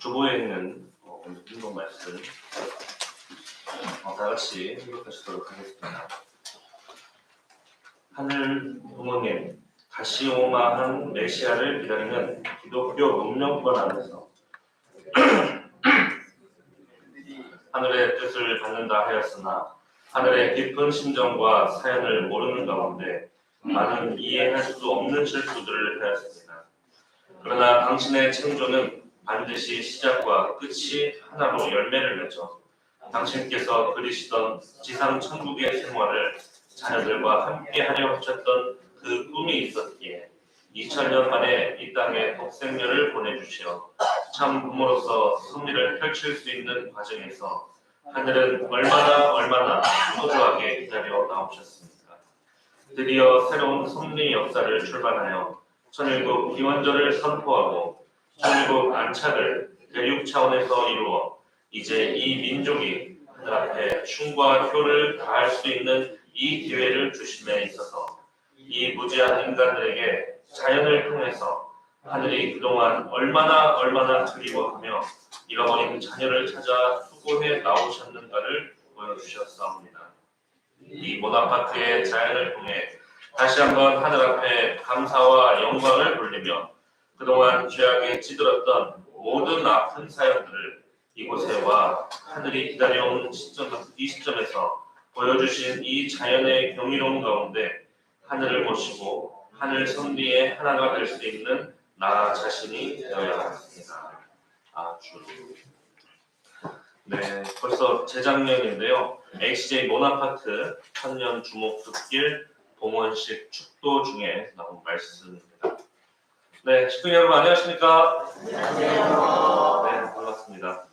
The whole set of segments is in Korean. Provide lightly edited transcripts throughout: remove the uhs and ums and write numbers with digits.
주보에 있는 오늘 운동 말씀 다 같이 읽어보시도록 하겠습니다. 하늘 부모님, 다시 오마한 메시아를 기다리는 기독교 문명권 안에서 하늘의 뜻을 받는다 하였으나 하늘의 깊은 심정과 사연을 모르는 가운데 많은 이해할 수 없는 실수들을 하였습니다. 그러나 당신의 창조는 반드시 시작과 끝이 하나로 열매를 맺어 당신께서 그리시던 지상 천국의 생활을 자녀들과 함께 하려 하셨던 그 꿈이 있었기에 2000년 만에 이 땅에 독생녀를 보내주시어 참 부모로서 섭리를 펼칠 수 있는 과정에서 하늘은 얼마나 소중하게 기다려 나오셨습니까? 드디어 새로운 섭리 역사를 출발하여 천일국 기원절을 선포하고 천일국 안착을 대륙 차원에서 이루어 이제 이 민족이 하늘 앞에 춤과 효를 다할 수 있는 이 기회를 주심에 있어서 이 무지한 인간들에게 자연을 통해서 하늘이 그동안 얼마나 그리워하며 잃어버린 자녀를 찾아 수고해 나오셨는가를 보여주셨사옵니다. 이 모나파트의 자연을 통해 다시 한번 하늘 앞에 감사와 영광을 돌리며 그동안 죄악에 찌들었던 모든 아픈 사연들을 이곳에 와 하늘이 기다려온 이 시점에서 보여주신 이 자연의 경이로운 가운데 하늘을 모시고 하늘 섭리의 하나가 될 수 있는 나 자신이 되어야 하겠습니다. 아주 네, 벌써 재작년인데요. HJ 모나파트 천년 주목숲길 봉헌식 축도 중에 나온 말씀입니다. 네, 식구 여러분 안녕하십니까? 안녕하세요. 네, 반갑습니다.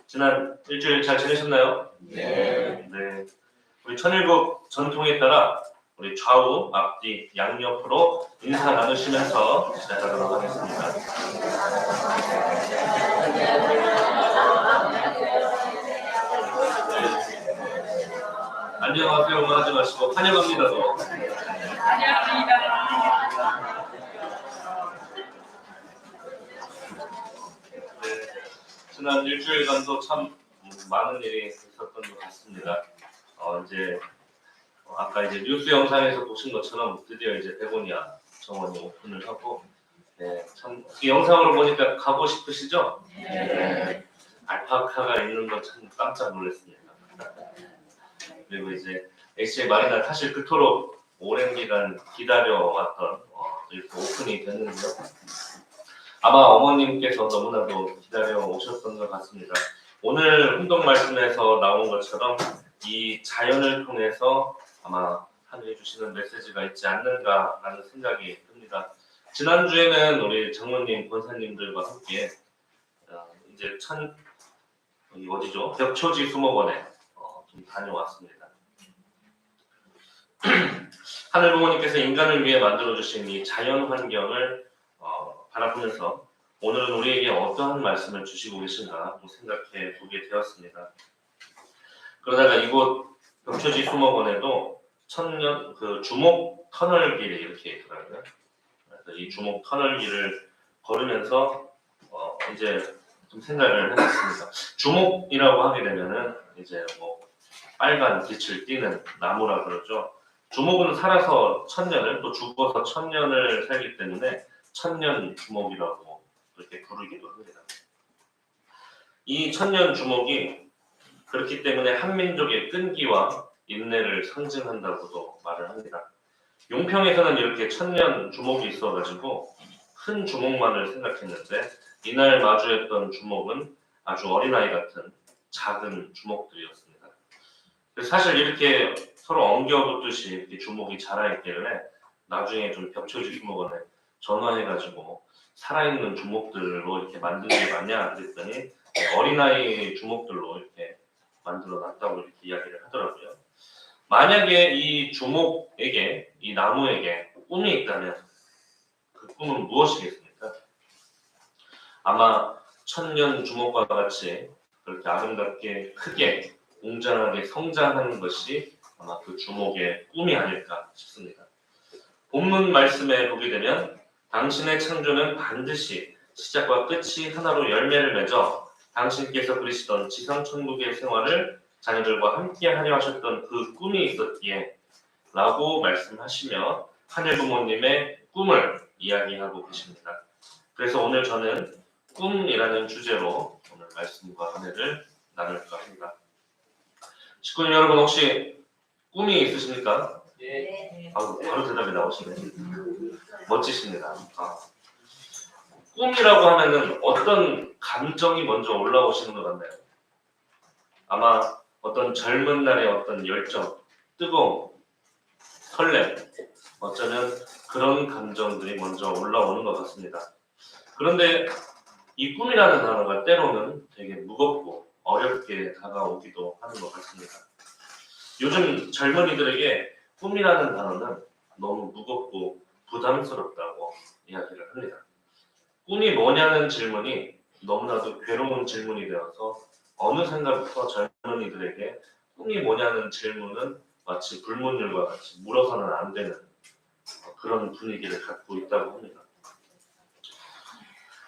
지난 일주일 잘 지내셨나요? 네. 네. 우리 천일국 전통에 따라 우리 좌우, 앞뒤, 양옆으로 인사 나누시면서 시작하도록 하겠습니다. 안녕하세요만 하지 마시고 환영합니다도. 환영합니다. 네, 지난 일주일간도 참 많은 일이 있었던 것 같습니다. 이제 아까 이제 뉴스 영상에서 보신 것처럼 드디어 이제 베고니아 정원이 오픈을 하고, 네, 참 이 영상으로 보니까 가고 싶으시죠? 네. 알파카가 있는 건 참 깜짝 놀랐습니다. 그리고 이제 HJ 마리나 사실 그토록 오랜 기간 기다려왔던 이렇게 오픈이 됐는데요. 아마 어머님께서 너무나도 기다려 오셨던 것 같습니다. 오늘 운동 말씀에서 나온 것처럼 이 자연을 통해서 아마 하늘이 주시는 메시지가 있지 않는가라는 생각이 듭니다. 지난주에는 우리 장로님, 권사님들과 함께 이제 어디죠? 벽초지 수목원에 좀 다녀왔습니다. 하늘 부모님께서 인간을 위해 만들어주신 이 자연 환경을 바라보면서 오늘은 우리에게 어떠한 말씀을 주시고 계신가 생각해 보게 되었습니다. 그러다가 이곳 벽초지 수목원에도 천년 주목 터널길이 이렇게 있더라고요. 그래서 이 주목 터널길을 걸으면서 이제 좀 생각을 해봤습니다. 주목이라고 하게 되면은 이제 빨간 빛을 띠는 나무라 그러죠. 주목은 살아서 1000년을 또 죽어서 1000년을 살기 때문에 천년 주목이라고 그렇게 부르기도 합니다. 이 천년 주목이 그렇기 때문에 한민족의 끈기와 인내를 상징한다고도 말을 합니다. 용평에서는 이렇게 천년 주목이 있어가지고 큰 주목만을 생각했는데 이날 마주했던 주목은 아주 어린아이 같은 작은 주목들이었습니다. 그래서 사실 이렇게 서로 엉겨붙듯이 이렇게 주목이 자라있길래 나중에 좀 벽초지 수목원에 전화해가지고 살아있는 주목들로 이렇게 만든 게 맞냐 그랬더니 어린아이 주목들로 이렇게 만들어놨다고 이렇게 이야기를 하더라고요. 만약에 이 주목에게, 이 나무에게 꿈이 있다면 그 꿈은 무엇이겠습니까? 아마 천년 주목과 같이 그렇게 아름답게 크게 웅장하게 성장하는 것이 아마 그 주목의 꿈이 아닐까 싶습니다. 본문 말씀에 보게 되면 당신의 창조는 반드시 시작과 끝이 하나로 열매를 맺어 당신께서 그리시던 지상천국의 생활을 자녀들과 함께 하려 하셨던 그 꿈이 있었기에 라고 말씀하시며 하늘 부모님의 꿈을 이야기하고 계십니다. 그래서 오늘 저는 꿈이라는 주제로 오늘 말씀과 은혜를 나눌까 합니다. 식구님 여러분 혹시 꿈이 있으십니까? 네. 바로 대답이 나오시네. 멋지십니다. 꿈이라고 하면은 어떤 감정이 먼저 올라오시는 것 같나요? 아마 어떤 젊은 날의 어떤 열정, 뜨거움, 설렘, 어쩌면 그런 감정들이 먼저 올라오는 것 같습니다. 그런데 이 꿈이라는 단어가 때로는 되게 무겁고 어렵게 다가오기도 하는 것 같습니다. 요즘 젊은이들에게 꿈이라는 단어는 너무 무겁고 부담스럽다고 이야기를 합니다. 꿈이 뭐냐는 질문이 너무나도 괴로운 질문이 되어서 어느 순간부터 젊은이들에게 꿈이 뭐냐는 질문은 마치 불문율과 같이 물어서는 안 되는 그런 분위기를 갖고 있다고 합니다.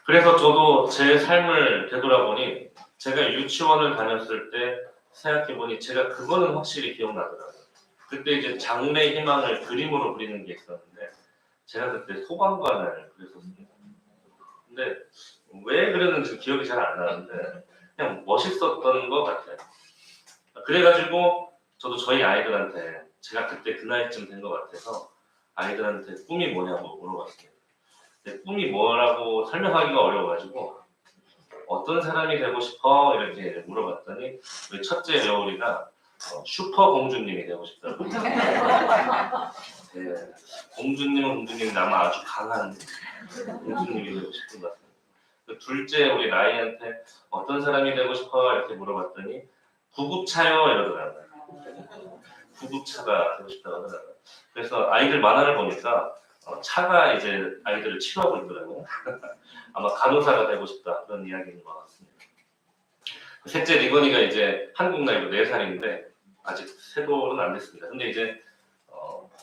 그래서 저도 제 삶을 되돌아보니 제가 유치원을 다녔을 때 생각해보니 제가 그거는 확실히 기억나더라고요. 그때 이제 장래 희망을 그림으로 그리는 게 있었는데 제가 그때 소방관을 그렸었습니다. 근데 왜 그랬는지 기억이 잘 안 나는데 그냥 멋있었던 것 같아요. 그래가지고 저도 저희 아이들한테 제가 그때 그 나이쯤 된 것 같아서 아이들한테 꿈이 뭐냐고 물어봤습니다. 근데 꿈이 뭐라고 설명하기가 어려워가지고 어떤 사람이 되고 싶어? 이렇게 물어봤더니 우리 첫째 여울이가 슈퍼 공주님이 되고 싶다고. 네, 공주님은 공주님인데 아마 아주 강한 공주님이 되고 싶은 것 같아요. 그 둘째 우리 라이한테 어떤 사람이 되고 싶어? 이렇게 물어봤더니 구급차요 이러더라고요. 구급차가 되고 싶다고 하더라고요. 그래서 아이들 만화를 보니까 차가 이제 아이들을 치료하고 있더라고요. 아마 간호사가 되고 싶다 그런 이야기인 것 같습니다. 셋째 리건이가 이제 한국 나이로 4살인데 아직 세돌은 안 됐습니다. 근데 이제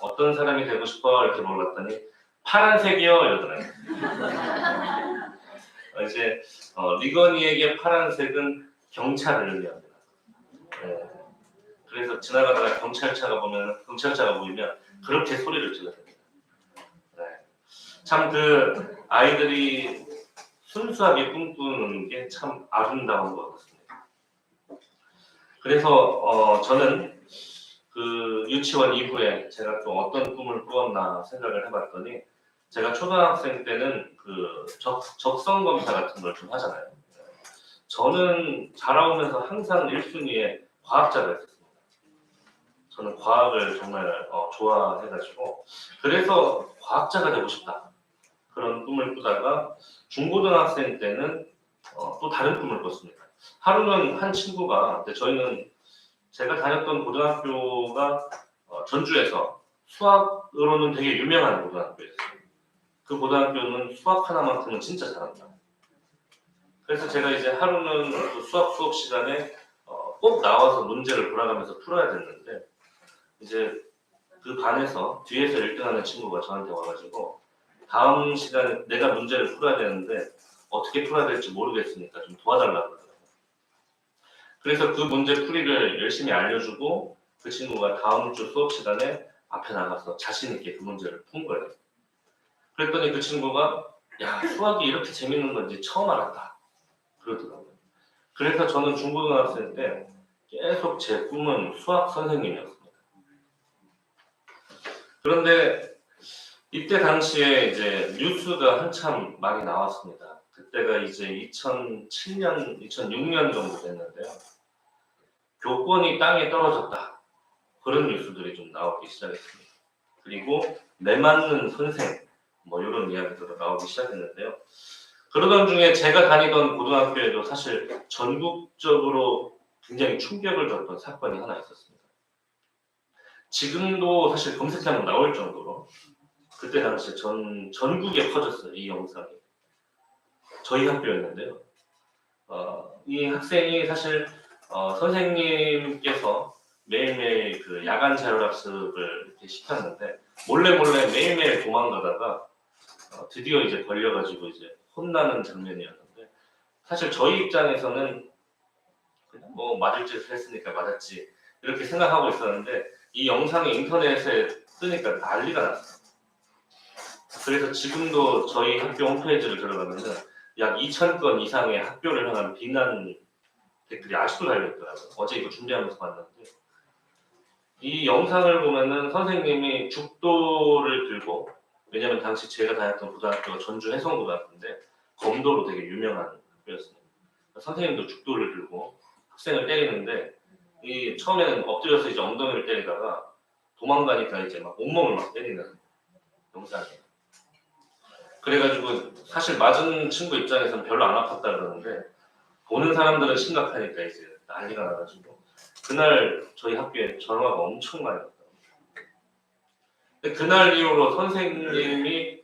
어떤 사람이 되고 싶어 이렇게 물어봤더니 파란색이요 이러더라고요. 이제 리건이에게 파란색은 경찰을 의미합니다. 네. 그래서 지나가다가 경찰차가 보이면 그렇게 소리를 질러댑니다. 네. 참 그 아이들이 순수하게 꿈꾸는 게 참 아름다운 것 같습니다. 그래서 저는 그 유치원 이후에 제가 또 어떤 꿈을 꾸었나 생각을 해봤더니 제가 초등학생 때는 그 적성 검사 같은 걸 좀 하잖아요. 저는 자라오면서 항상 1순위에 과학자가 있었습니다. 저는 과학을 정말 좋아해가지고 그래서 과학자가 되고 싶다 그런 꿈을 꾸다가 중고등학생 때는 또 다른 꿈을 꿨습니다. 하루는 한 친구가 저희는 제가 다녔던 고등학교가 전주에서 수학으로는 되게 유명한 고등학교였어요. 그 고등학교는 수학 하나만큼은 진짜 잘한다. 그래서 제가 이제 하루는 그 수학 수업 시간에 꼭 나와서 문제를 돌아가면서 풀어야 됐는데 이제 그 반에서 뒤에서 1등하는 친구가 저한테 와가지고 다음 시간에 내가 문제를 풀어야 되는데 어떻게 풀어야 될지 모르겠으니까 좀 도와달라고 그러더라고요. 그래서 그 문제 풀이를 열심히 알려주고 그 친구가 다음 주 수업 시간에 앞에 나가서 자신 있게 그 문제를 푼 거예요. 그랬더니 그 친구가 야 수학이 이렇게 재밌는 건지 처음 알았다 그러더라고요. 그래서 저는 중고등학생 때 계속 제 꿈은 수학 선생님이었습니다. 그런데 이때 당시에 이제 뉴스가 한참 많이 나왔습니다. 그때가 이제 2007년, 2006년 정도 됐는데요. 교권이 땅에 떨어졌다. 그런 뉴스들이 좀 나오기 시작했습니다. 그리고 내맞는 선생, 뭐 이런 이야기들도 나오기 시작했는데요. 그러던 중에 제가 다니던 고등학교에도 사실 전국적으로 굉장히 충격을 줬던 사건이 하나 있었습니다. 지금도 사실 검색하면 나올 정도로 그때 당시에 전국에 퍼졌어요. 이 영상이. 저희 학교였는데요. 이 학생이 사실 선생님께서 매일매일 그 야간 자율학습을 이렇게 시켰는데 몰래 매일매일 도망가다가 드디어 이제 걸려가지고 이제 혼나는 장면이었는데 사실 저희 입장에서는 그냥 뭐 맞을 짓을 했으니까 맞았지 이렇게 생각하고 있었는데 이 영상이 인터넷에 뜨니까 난리가 났어요. 그래서 지금도 저희 학교 홈페이지를 들어가면은 약 2,000건 이상의 학교를 향한 비난 댓글이 아직도 달려있더라고요. 어제 이거 준비하면서 봤는데 이 영상을 보면은 선생님이 죽도를 들고, 왜냐면 당시 제가 다녔던 고등학교가 전주 해성고등학교인데 검도로 되게 유명한 학교였습니다. 선생님도 죽도를 들고 학생을 때리는데 이 처음에는 엎드려서 이제 엉덩이를 때리다가 도망가니까 이제 막 온몸을 막 때리는 영상이에요. 그래가지고 사실 맞은 친구 입장에서는 별로 안 아팠다 그러는데 보는 사람들은 심각하니까 이제 난리가 나가지고 그날 저희 학교에 전화가 엄청 많이 왔더라고요. 근데 그날 이후로 선생님이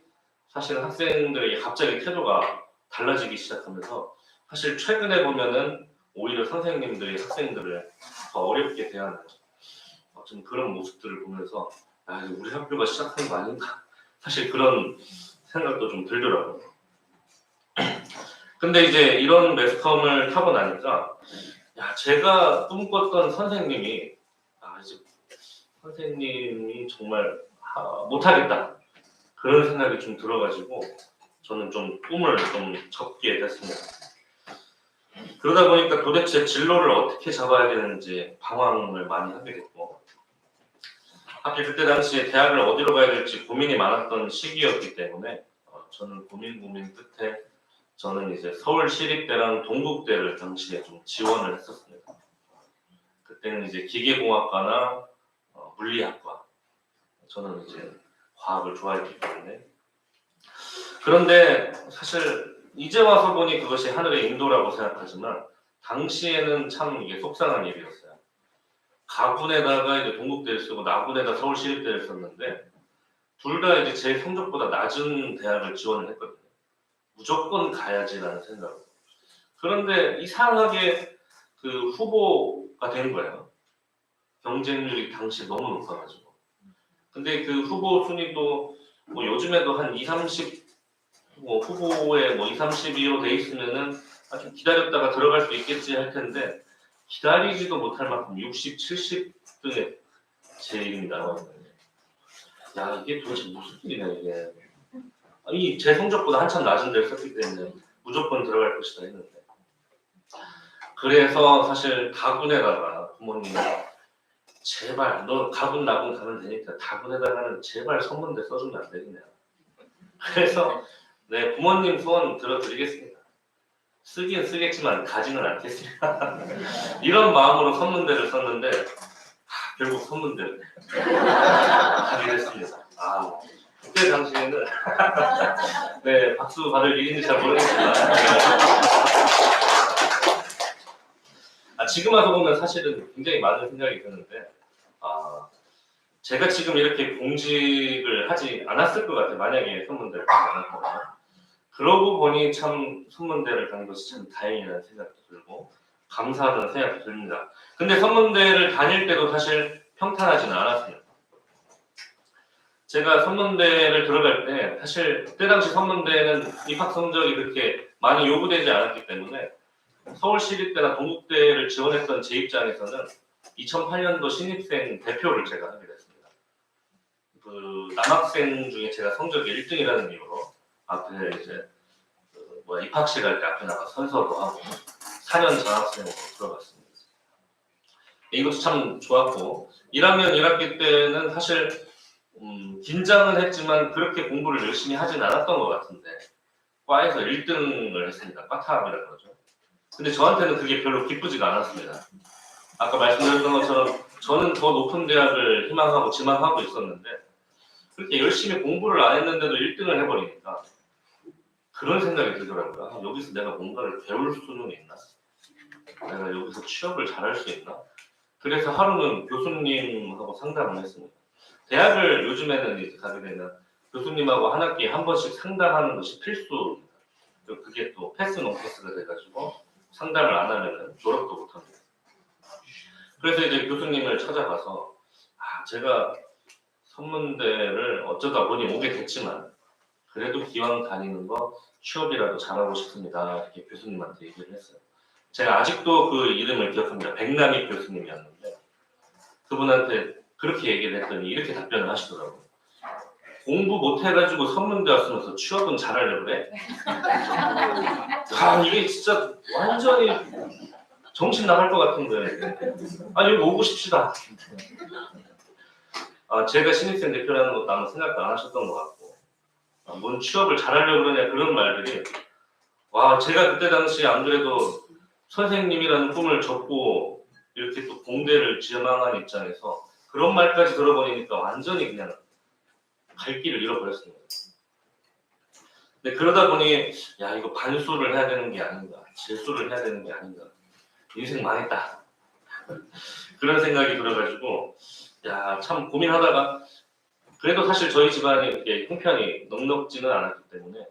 사실 학생들에게 갑자기 태도가 달라지기 시작하면서 사실 최근에 보면은 오히려 선생님들이 학생들을 더 어렵게 대하는 좀 그런 모습들을 보면서 아, 우리 학교가 시작한 거 아닌가? 사실 그런 생각도 좀 들더라고요. 근데 이제 이런 매스컴을 타고 나니까 야, 제가 꿈꿨던 선생님이 이제 선생님이 정말 못하겠다 그런 생각이 좀 들어가지고 저는 좀 꿈을 좀 접게 됐습니다. 그러다 보니까 도대체 진로를 어떻게 잡아야 되는지 방황을 많이 하게 됐고 하필 그때 당시에 대학을 어디로 가야 될지 고민이 많았던 시기였기 때문에 저는 고민 끝에 저는 이제 서울시립대랑 동국대를 당시에 좀 지원을 했었습니다. 그때는 이제 기계공학과나 물리학과, 저는 이제 과학을 좋아했기 때문에. 그런데 사실 이제 와서 보니 그것이 하늘의 인도라고 생각하지만 당시에는 참 이게 속상한 일이었어요. 가군에다가 이제 동국대를 쓰고 나군에다 서울시립대를 썼는데 둘 다 이제 제 성적보다 낮은 대학을 지원을 했거든요. 무조건 가야지라는 생각으로. 그런데 이상하게 그 후보가 된 거예요. 경쟁률이 당시 너무 높아가지고. 근데 그 후보 순위도 뭐 요즘에도 한 2, 30, 뭐 후보에 뭐 2, 30위로 돼 있으면은 좀 기다렸다가 들어갈 수 있겠지 할 텐데 기다리지도 못할 만큼 60, 70등에 제 이름이 나왔거든요. 야, 이게 도대체 무슨 일이냐 이게. 이 제 성적보다 한참 낮은 데를 썼기 때문에 무조건 들어갈 것이다 했는데 그래서 사실 다군에다가 부모님이 제발 너 가군 나군 가면 되니까 다군에다가는 제발 선문대 써주면 안 되겠냐. 그래서 네 부모님 소원 들어드리겠습니다. 쓰긴 쓰겠지만 가지는 않겠습니다. 이런 마음으로 선문대를 썼는데 결국 선문대를 가게 됐습니다. 그때 당시에는 네 박수 받을 일인지 잘 모르겠지만 지금 와서 보면 사실은 굉장히 많은 생각이 드는데 제가 지금 이렇게 공직을 하지 않았을 것 같아요. 만약에 선문대를 가지 않았다면. 그러고 보니 참 선문대를 간 것이 참 다행이라는 생각도 들고 감사하다는 생각도 듭니다. 근데 선문대를 다닐 때도 사실 평탄하지는 않았습니다. 제가 선문대를 들어갈 때 사실 그때 당시 선문대는 입학 성적이 그렇게 많이 요구되지 않았기 때문에 서울시립대나 동국대를 지원했던 제 입장에서는 2008년도 신입생 대표를 제가 하게 됐습니다. 그 남학생 중에 제가 성적이 1등이라는 이유로 앞에 이제 입학식 할 때 앞에 나가 선서도 하고 4년 장학생으로 들어갔습니다. 이것도 참 좋았고 1학년 1학기 때는 사실 긴장은 했지만 그렇게 공부를 열심히 하진 않았던 것 같은데 과에서 1등을 했습니다. 과탑이라고 그러죠. 근데 저한테는 그게 별로 기쁘지가 않았습니다. 아까 말씀드렸던 것처럼 저는 더 높은 대학을 희망하고 지망하고 있었는데 그렇게 열심히 공부를 안 했는데도 1등을 해버리니까 그런 생각이 들더라고요. 여기서 내가 뭔가를 배울 수는 있나? 내가 여기서 취업을 잘할 수 있나? 그래서 하루는 교수님하고 상담을 했습니다. 대학을 요즘에는 이제 가게 되면 교수님하고 한 학기에 한 번씩 상담하는 것이 필수입니다. 그게 또 패스 논패스가 돼가지고 상담을 안 하면 졸업도 못합니다. 그래서 이제 교수님을 찾아가서 제가 선문대를 어쩌다 보니 오게 됐지만 그래도 기왕 다니는 거 취업이라도 잘하고 싶습니다. 이렇게 교수님한테 얘기를 했어요. 제가 아직도 그 이름을 기억합니다. 백남익 교수님이었는데 그분한테 그렇게 얘기를 했더니 이렇게 답변을 하시더라고요. 공부 못해가지고 선문대 왔으면서 취업은 잘하려고 그래? 아 이게 진짜 완전히 정신 나갈 것 같은 거예요. 아 여기 오고 싶지도 않은데. 제가 신입생 대표라는 것도 아마 생각도 안 하셨던 것 같고 뭔 취업을 잘하려고 그러냐 그런 말들이 와 제가 그때 당시에 안 그래도 선생님이라는 꿈을 접고 이렇게 또 공대를 지망한 입장에서 그런 말까지 들어버리니까 완전히 그냥 갈 길을 잃어버렸습니다. 근데 그러다 보니 야 이거 반수를 해야 되는 게 아닌가 재수를 해야 되는 게 아닌가 인생 망했다 그런 생각이 들어가지고 야 참 고민하다가 그래도 사실 저희 집안이 이렇게 형편이 넉넉지는 않았기 때문에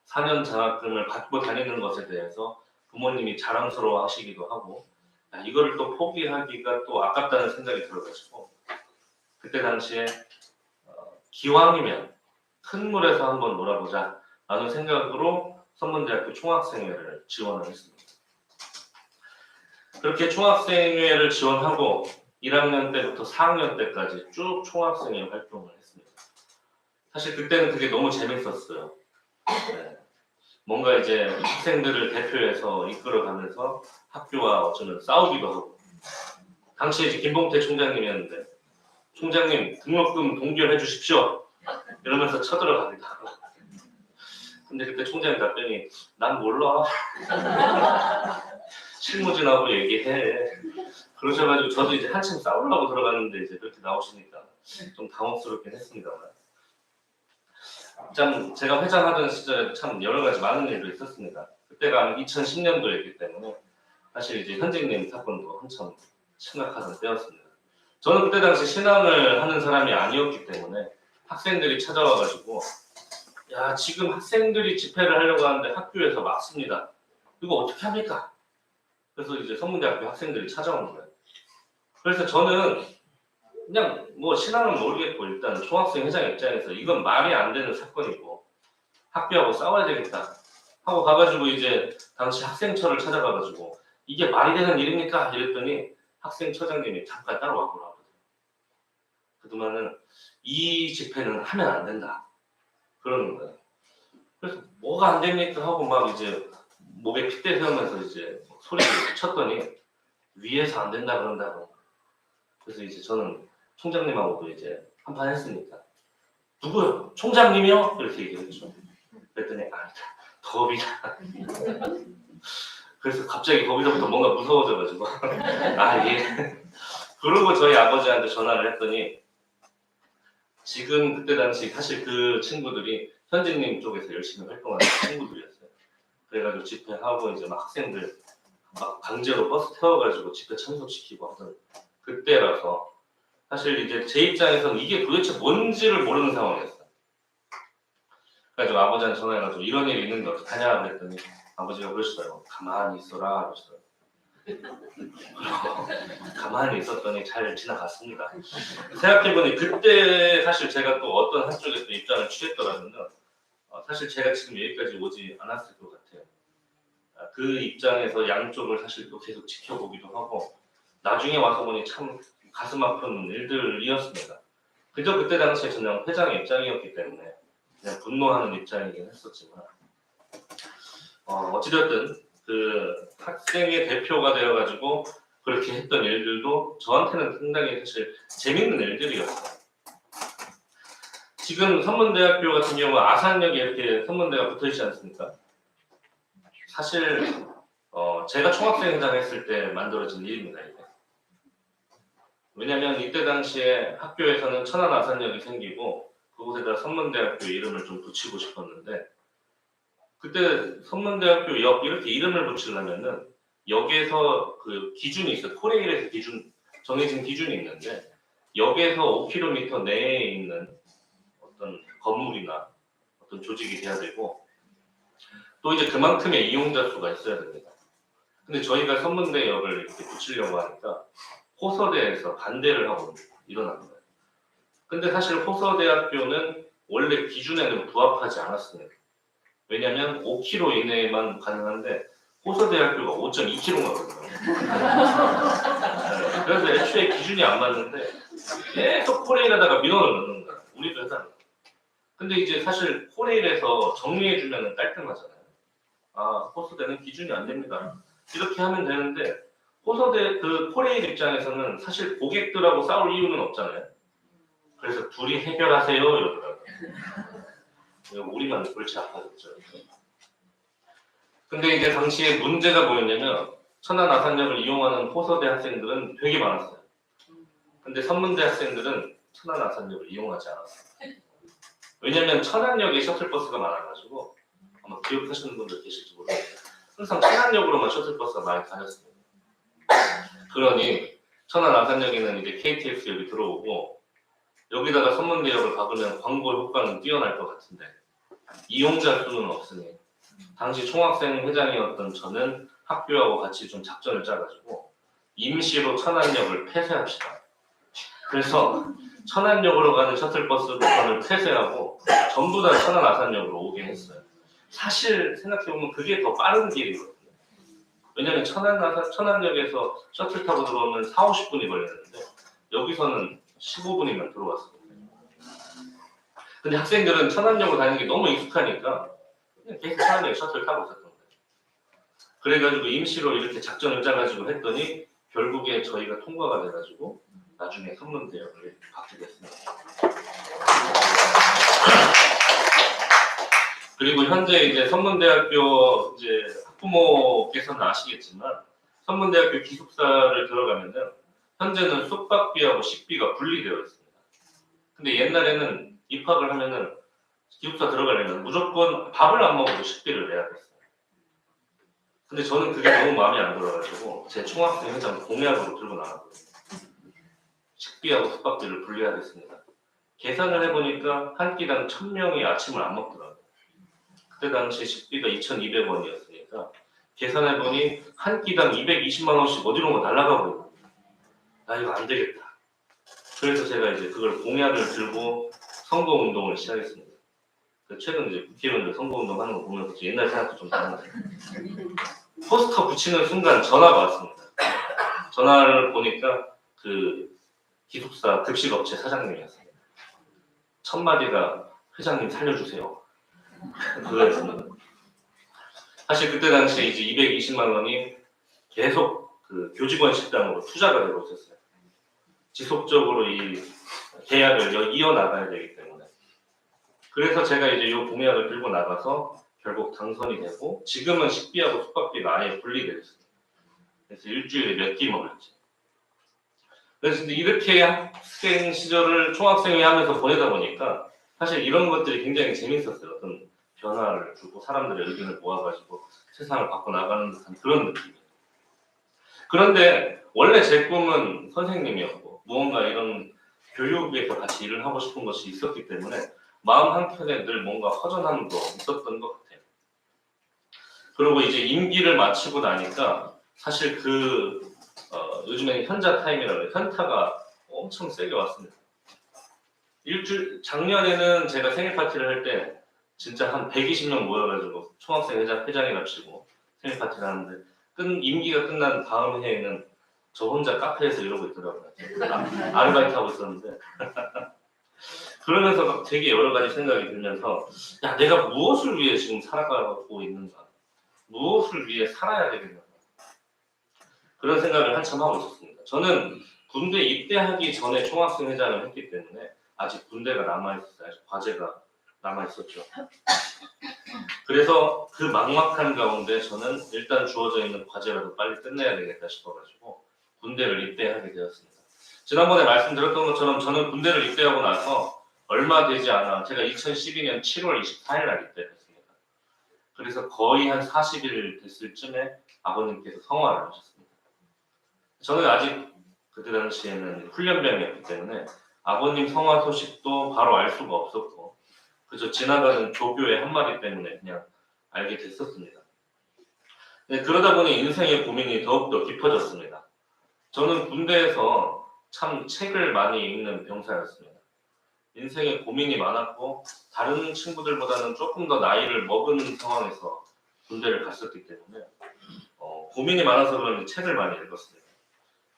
4년 장학금을 받고 다니는 것에 대해서 부모님이 자랑스러워 하시기도 하고 야, 이거를 또 포기하기가 또 아깝다는 생각이 들어가지고 그때 당시에 기왕이면 큰 물에서 한번 놀아보자 라는 생각으로 선문대학교 총학생회를 지원을 했습니다. 그렇게 총학생회를 지원하고 1학년 때부터 4학년 때까지 쭉 총학생회 활동을 했습니다. 사실 그때는 그게 너무 재밌었어요. 네. 뭔가 이제 학생들을 대표해서 이끌어가면서 학교와 어쩌면 싸우기도 하고 당시에 이제 김봉태 총장님이었는데 총장님 등록금 동결해 주십시오 이러면서 쳐들어가기도 하고 근데 그때 총장님 답변이 난 몰라 실무진하고 얘기해 그러셔가지고 저도 이제 한참 싸우려고 들어갔는데 이제 그렇게 나오시니까 좀 당혹스럽긴 했습니다만 참 제가 회장하던 시절에 참 여러 가지 많은 일도 있었습니다. 그때가 2010년도였기 때문에 사실 이제 현직님 사건도 한참 심각하던 때였습니다. 저는 그때 당시 신앙을 하는 사람이 아니었기 때문에 학생들이 찾아와가지고 야 지금 학생들이 집회를 하려고 하는데 학교에서 막습니다. 이거 어떻게 합니까? 그래서 이제 선문대학교 학생들이 찾아온 거예요. 그래서 저는 그냥 뭐 신앙은 모르겠고 일단 총학생 회장 입장에서 이건 말이 안 되는 사건이고 학교하고 싸워야 되겠다 하고 가가지고 이제 당시 학생처를 찾아가가지고 이게 말이 되는 일입니까? 이랬더니 학생처장님이 잠깐 따라와 보라고 그동안은 이 집회는 하면 안 된다 그러는 거예요. 그래서 뭐가 안 됩니까? 하고 막 이제 목에 핏대 세우면서 이제 소리를 쳤더니 위에서 안 된다 그런다고. 그래서 이제 저는 총장님하고도 이제 한판 했으니까 누구요? 총장님이요? 이렇게 얘기했죠. 그랬더니 아니다 더비다. 그래서 갑자기 거기서부터 뭔가 무서워져가지고 아 예. 그러고 저희 아버지한테 전화를 했더니 지금 그때 당시 사실 그 친구들이 현진님 쪽에서 열심히 활동하는 친구들이었어요. 그래가지고 집회하고 이제 막 학생들 막 강제로 버스 태워가지고 집회 참석시키고 하던 그때라서 사실 이제 제 입장에서는 이게 도대체 뭔지를 모르는 상황이었어요. 그래가지고 아버지한테 전화해가지고 이런 일이 있는데 어떡하냐 그랬더니 아버지가 그러시더라고요. 가만히 있어라 그러시더라고요. 가만히 있었더니 잘 지나갔습니다. 생각해보니 그때 사실 제가 또 어떤 한쪽에서 입장을 취했더라면 사실 제가 지금 여기까지 오지 않았을 것 같아요. 그 입장에서 양쪽을 사실 또 계속 지켜보기도 하고 나중에 와서 보니 참 가슴 아픈 일들이었습니다. 그저 그때 당시에 저는 회장의 입장이었기 때문에 그냥 분노하는 입장이긴 했었지만 어찌됐든 그 학생의 대표가 되어가지고 그렇게 했던 일들도 저한테는 상당히 사실 재밌는 일들이었어요. 지금 선문대학교 같은 경우 아산역에 이렇게 선문대가 붙어있지 않습니까? 사실 제가 총학생회장 했을 때 만들어진 일입니다. 이게. 왜냐하면 이때 당시에 학교에서는 천안 아산역이 생기고 그곳에다 선문대학교 이름을 좀 붙이고 싶었는데 그때 선문대학교 역 이렇게 이름을 붙이려면은 역에서 그 기준이 있어요. 코레일에서 정해진 기준이 있는데 역에서 5km 내에 있는 어떤 건물이나 어떤 조직이 돼야 되고 또 이제 그만큼의 이용자 수가 있어야 됩니다. 근데 저희가 선문대역을 이렇게 붙이려고 하니까 호서대에서 반대를 하고 일어난 거예요. 근데 사실 호서대학교는 원래 기준에는 부합하지 않았습니다. 왜냐하면 5km 이내만 가능한데 호서대학교가 5.2km거든요. 그래서 애초에 기준이 안 맞는데 계속 코레일에다가 민원을 넣는 거예요. 우리도 회사는. 근데 이제 사실 코레일에서 정리해주면 깔끔하잖아요. 아, 호서대는 기준이 안 됩니다. 이렇게 하면 되는데 호서대 그 코레일 입장에서는 사실 고객들하고 싸울 이유는 없잖아요. 그래서 둘이 해결하세요 이러더라고요. 우리만 골치 아파졌죠. 근데 이제 당시에 문제가 뭐였냐면 천안 아산역을 이용하는 호서대 학생들은 되게 많았어요. 근데 선문대 학생들은 천안 아산역을 이용하지 않았어요. 왜냐면 천안역에 셔틀버스가 많아가지고 아마 기억하시는 분들 계실지 모르겠어요. 항상 천안역으로만 셔틀버스가 많이 다녔습니다. 그러니 천안 아산역에는 이제 KTX역이 들어오고 여기다가 선문대역을 박으면 광고 효과는 뛰어날 것 같은데 이용자 수는 없으니 당시 총학생 회장이었던 저는 학교하고 같이 좀 작전을 짜가지고 임시로 천안역을 폐쇄합시다. 그래서 천안역으로 가는 셔틀버스 노선을 폐쇄하고 전부 다 천안 아산역으로 오게 했어요. 사실 생각해보면 그게 더 빠른 길이거든요. 왜냐면 천안역에서 셔틀 타고 들어오면 4, 50분이 걸렸는데 여기서는 15분이면 들어왔거든요. 근데 학생들은 천안역으로 다니는 게 너무 익숙하니까 그냥 계속 천안역 셔틀 타고 있었던 거예요. 그래가지고 임시로 이렇게 작전을 짜가지고 했더니 결국에 저희가 통과가 돼가지고 나중에 선문대역을 받게 됐습니다. 그리고 현재 이제 선문대학교 이제 학부모께서는 아시겠지만 선문대학교 기숙사를 들어가면은 현재는 숙박비하고 식비가 분리되어 있습니다. 근데 옛날에는 입학을 하면은 기숙사 들어가려면 무조건 밥을 안 먹어도 식비를 내야 됐어요. 근데 저는 그게 너무 마음에 안 들어가지고 제 총학생 회장 공약으로 들고 나갔거든요. 식비하고 숙박비를 분리하겠습니다. 계산을 해보니까 한 끼당 1000명이 아침을 안 먹더라고요. 그때 당시 식비가 2,200원이었으니까 계산해보니 한 끼당 220만 원씩 어디론가 날아가고 있는 거예요. 아 이거 안 되겠다. 그래서 제가 이제 그걸 공약을 들고 선거운동을 시작했습니다. 최근 이제 국회의원들 선거운동 하는 거 보면서 옛날 생각도 좀 나는데 포스터 붙이는 순간 전화가 왔습니다. 전화를 보니까 그 기숙사 급식업체 사장님이었습니다. 첫 마디가 회장님 살려주세요. 그거였습니다. 사실 그때 당시에 이제 220만 원이 계속 그 교직원 식당으로 투자가 되고 있었어요. 지속적으로 이 계약을 이어나가야 되기 때문에. 그래서 제가 이제 이 공약을 들고 나가서 결국 당선이 되고 지금은 식비하고 숙박비가 아예 분리되어 있습니다. 그래서 일주일에 몇 끼 먹을지. 그래서 이렇게 학생 시절을 총학생회 하면서 보내다 보니까 사실 이런 것들이 굉장히 재밌었어요. 어떤 변화를 주고 사람들의 의견을 모아가지고 세상을 바꿔 나가는 듯한 그런 느낌. 그런데 원래 제 꿈은 선생님이었고 무언가 이런 교육에서 같이 일을 하고 싶은 것이 있었기 때문에 마음 한켠에 늘 뭔가 허전함도 있었던 것 같아요. 그리고 이제 임기를 마치고 나니까 사실 요즘에는 현자 타임이라고 해요. 현타가 엄청 세게 왔습니다. 작년에는 제가 생일 파티를 할 때 진짜 한 120명 모여가지고 총학생 회장이라 치고 생일 파티를 하는데 임기가 끝난 다음 해에는 저 혼자 카페에서 이러고 있더라고요. 아르바이트 하고 있었는데 그러면서 막 되게 여러 가지 생각이 들면서 야 내가 무엇을 위해 지금 살아가고 있는가, 무엇을 위해 살아야 되겠나 그런 생각을 한참 하고 있었습니다. 저는 군대 입대하기 전에 총학생 회장을 했기 때문에 아직 군대가 남아있었어요. 아직 과제가 남아있었죠. 그래서 그 막막한 가운데 저는 일단 주어져 있는 과제라도 빨리 끝내야 되겠다 싶어가지고 군대를 입대하게 되었습니다. 지난번에 말씀드렸던 것처럼 저는 군대를 입대하고 나서 얼마 되지 않아 제가 2012년 7월 24일 날 입대했습니다. 그래서 거의 한 40일 됐을 쯤에 아버님께서 성화를 하셨습니다. 저는 아직 그때 당시에는 훈련병이었기 때문에 아버님 성화 소식도 바로 알 수가 없었고 그저 지나가는 조교의 한마디 때문에 그냥 알게 됐었습니다. 네, 그러다 보니 인생의 고민이 더욱더 깊어졌습니다. 저는 군대에서 참 책을 많이 읽는 병사였습니다. 인생에 고민이 많았고 다른 친구들보다는 조금 더 나이를 먹은 상황에서 군대를 갔었기 때문에 고민이 많아서 그런지 책을 많이 읽었습니다.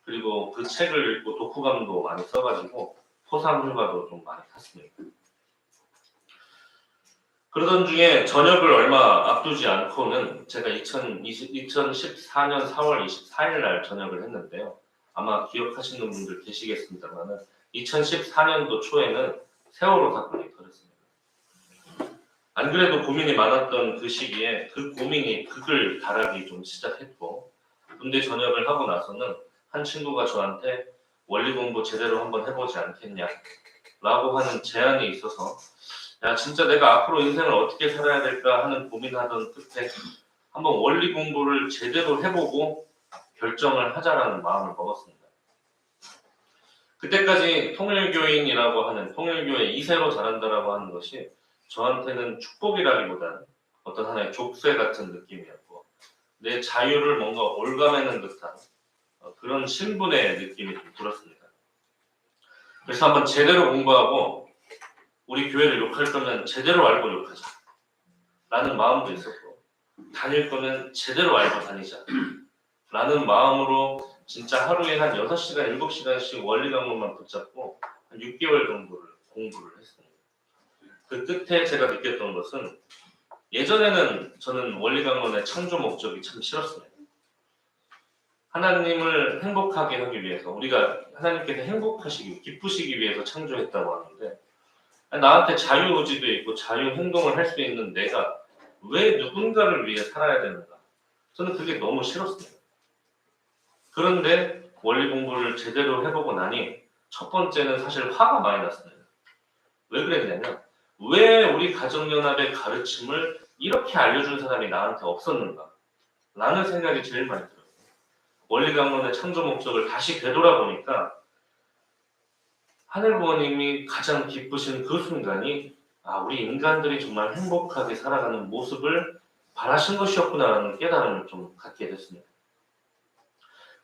그리고 그 책을 읽고 독후감도 많이 써가지고 포상휴가도 좀 많이 탔습니다. 그러던 중에 전역을 얼마 앞두지 않고는 제가 2014년 4월 24일 날 전역을 했는데요. 아마 기억하시는 분들 계시겠습니다만 2014년도 초에는 세월호 사건이 터졌습니다. 안 그래도 고민이 많았던 그 시기에 그 고민이 극을 달하기 좀 시작했고 군대 전역을 하고 나서는 한 친구가 저한테 원리 공부 제대로 한번 해보지 않겠냐 라고 하는 제안이 있어서 야 진짜 내가 앞으로 인생을 어떻게 살아야 될까 하는 고민하던 끝에 한번 원리 공부를 제대로 해보고 결정을 하자라는 마음을 먹었습니다. 그때까지 통일교인이라고 하는 통일교의 2세로 자란다라고 하는 것이 저한테는 축복이라기보다는 어떤 하나의 족쇄 같은 느낌이었고 내 자유를 뭔가 올가매는 듯한 그런 신분의 느낌이 좀 들었습니다. 그래서 한번 제대로 공부하고 우리 교회를 욕할 거면 제대로 알고 욕하자 라는 마음도 있었고 다닐 거면 제대로 알고 다니자 라는 마음으로 진짜 하루에 한 6시간, 7시간씩 원리 강론만 붙잡고 한 6개월 정도를 공부를 했습니다. 그 끝에 제가 느꼈던 것은 예전에는 저는 원리 강론의 창조 목적이 참 싫었습니다. 하나님을 행복하게 하기 위해서 우리가 하나님께서 행복하시기, 기쁘시기 위해서 창조했다고 하는데 나한테 자유의지도 있고 자유행동을 할 수 있는 내가 왜 누군가를 위해 살아야 되는가? 저는 그게 너무 싫었습니다. 그런데 원리 공부를 제대로 해보고 나니 첫 번째는 사실 화가 많이 났습니다. 왜 그랬냐면 왜 우리 가정연합의 가르침을 이렇게 알려준 사람이 나한테 없었는가? 라는 생각이 제일 많이 들어요. 원리 강론의 창조 목적을 다시 되돌아보니까 하늘 부모님이 가장 기쁘신 그 순간이 우리 인간들이 정말 행복하게 살아가는 모습을 바라신 것이었구나라는 깨달음을 좀 갖게 됐습니다.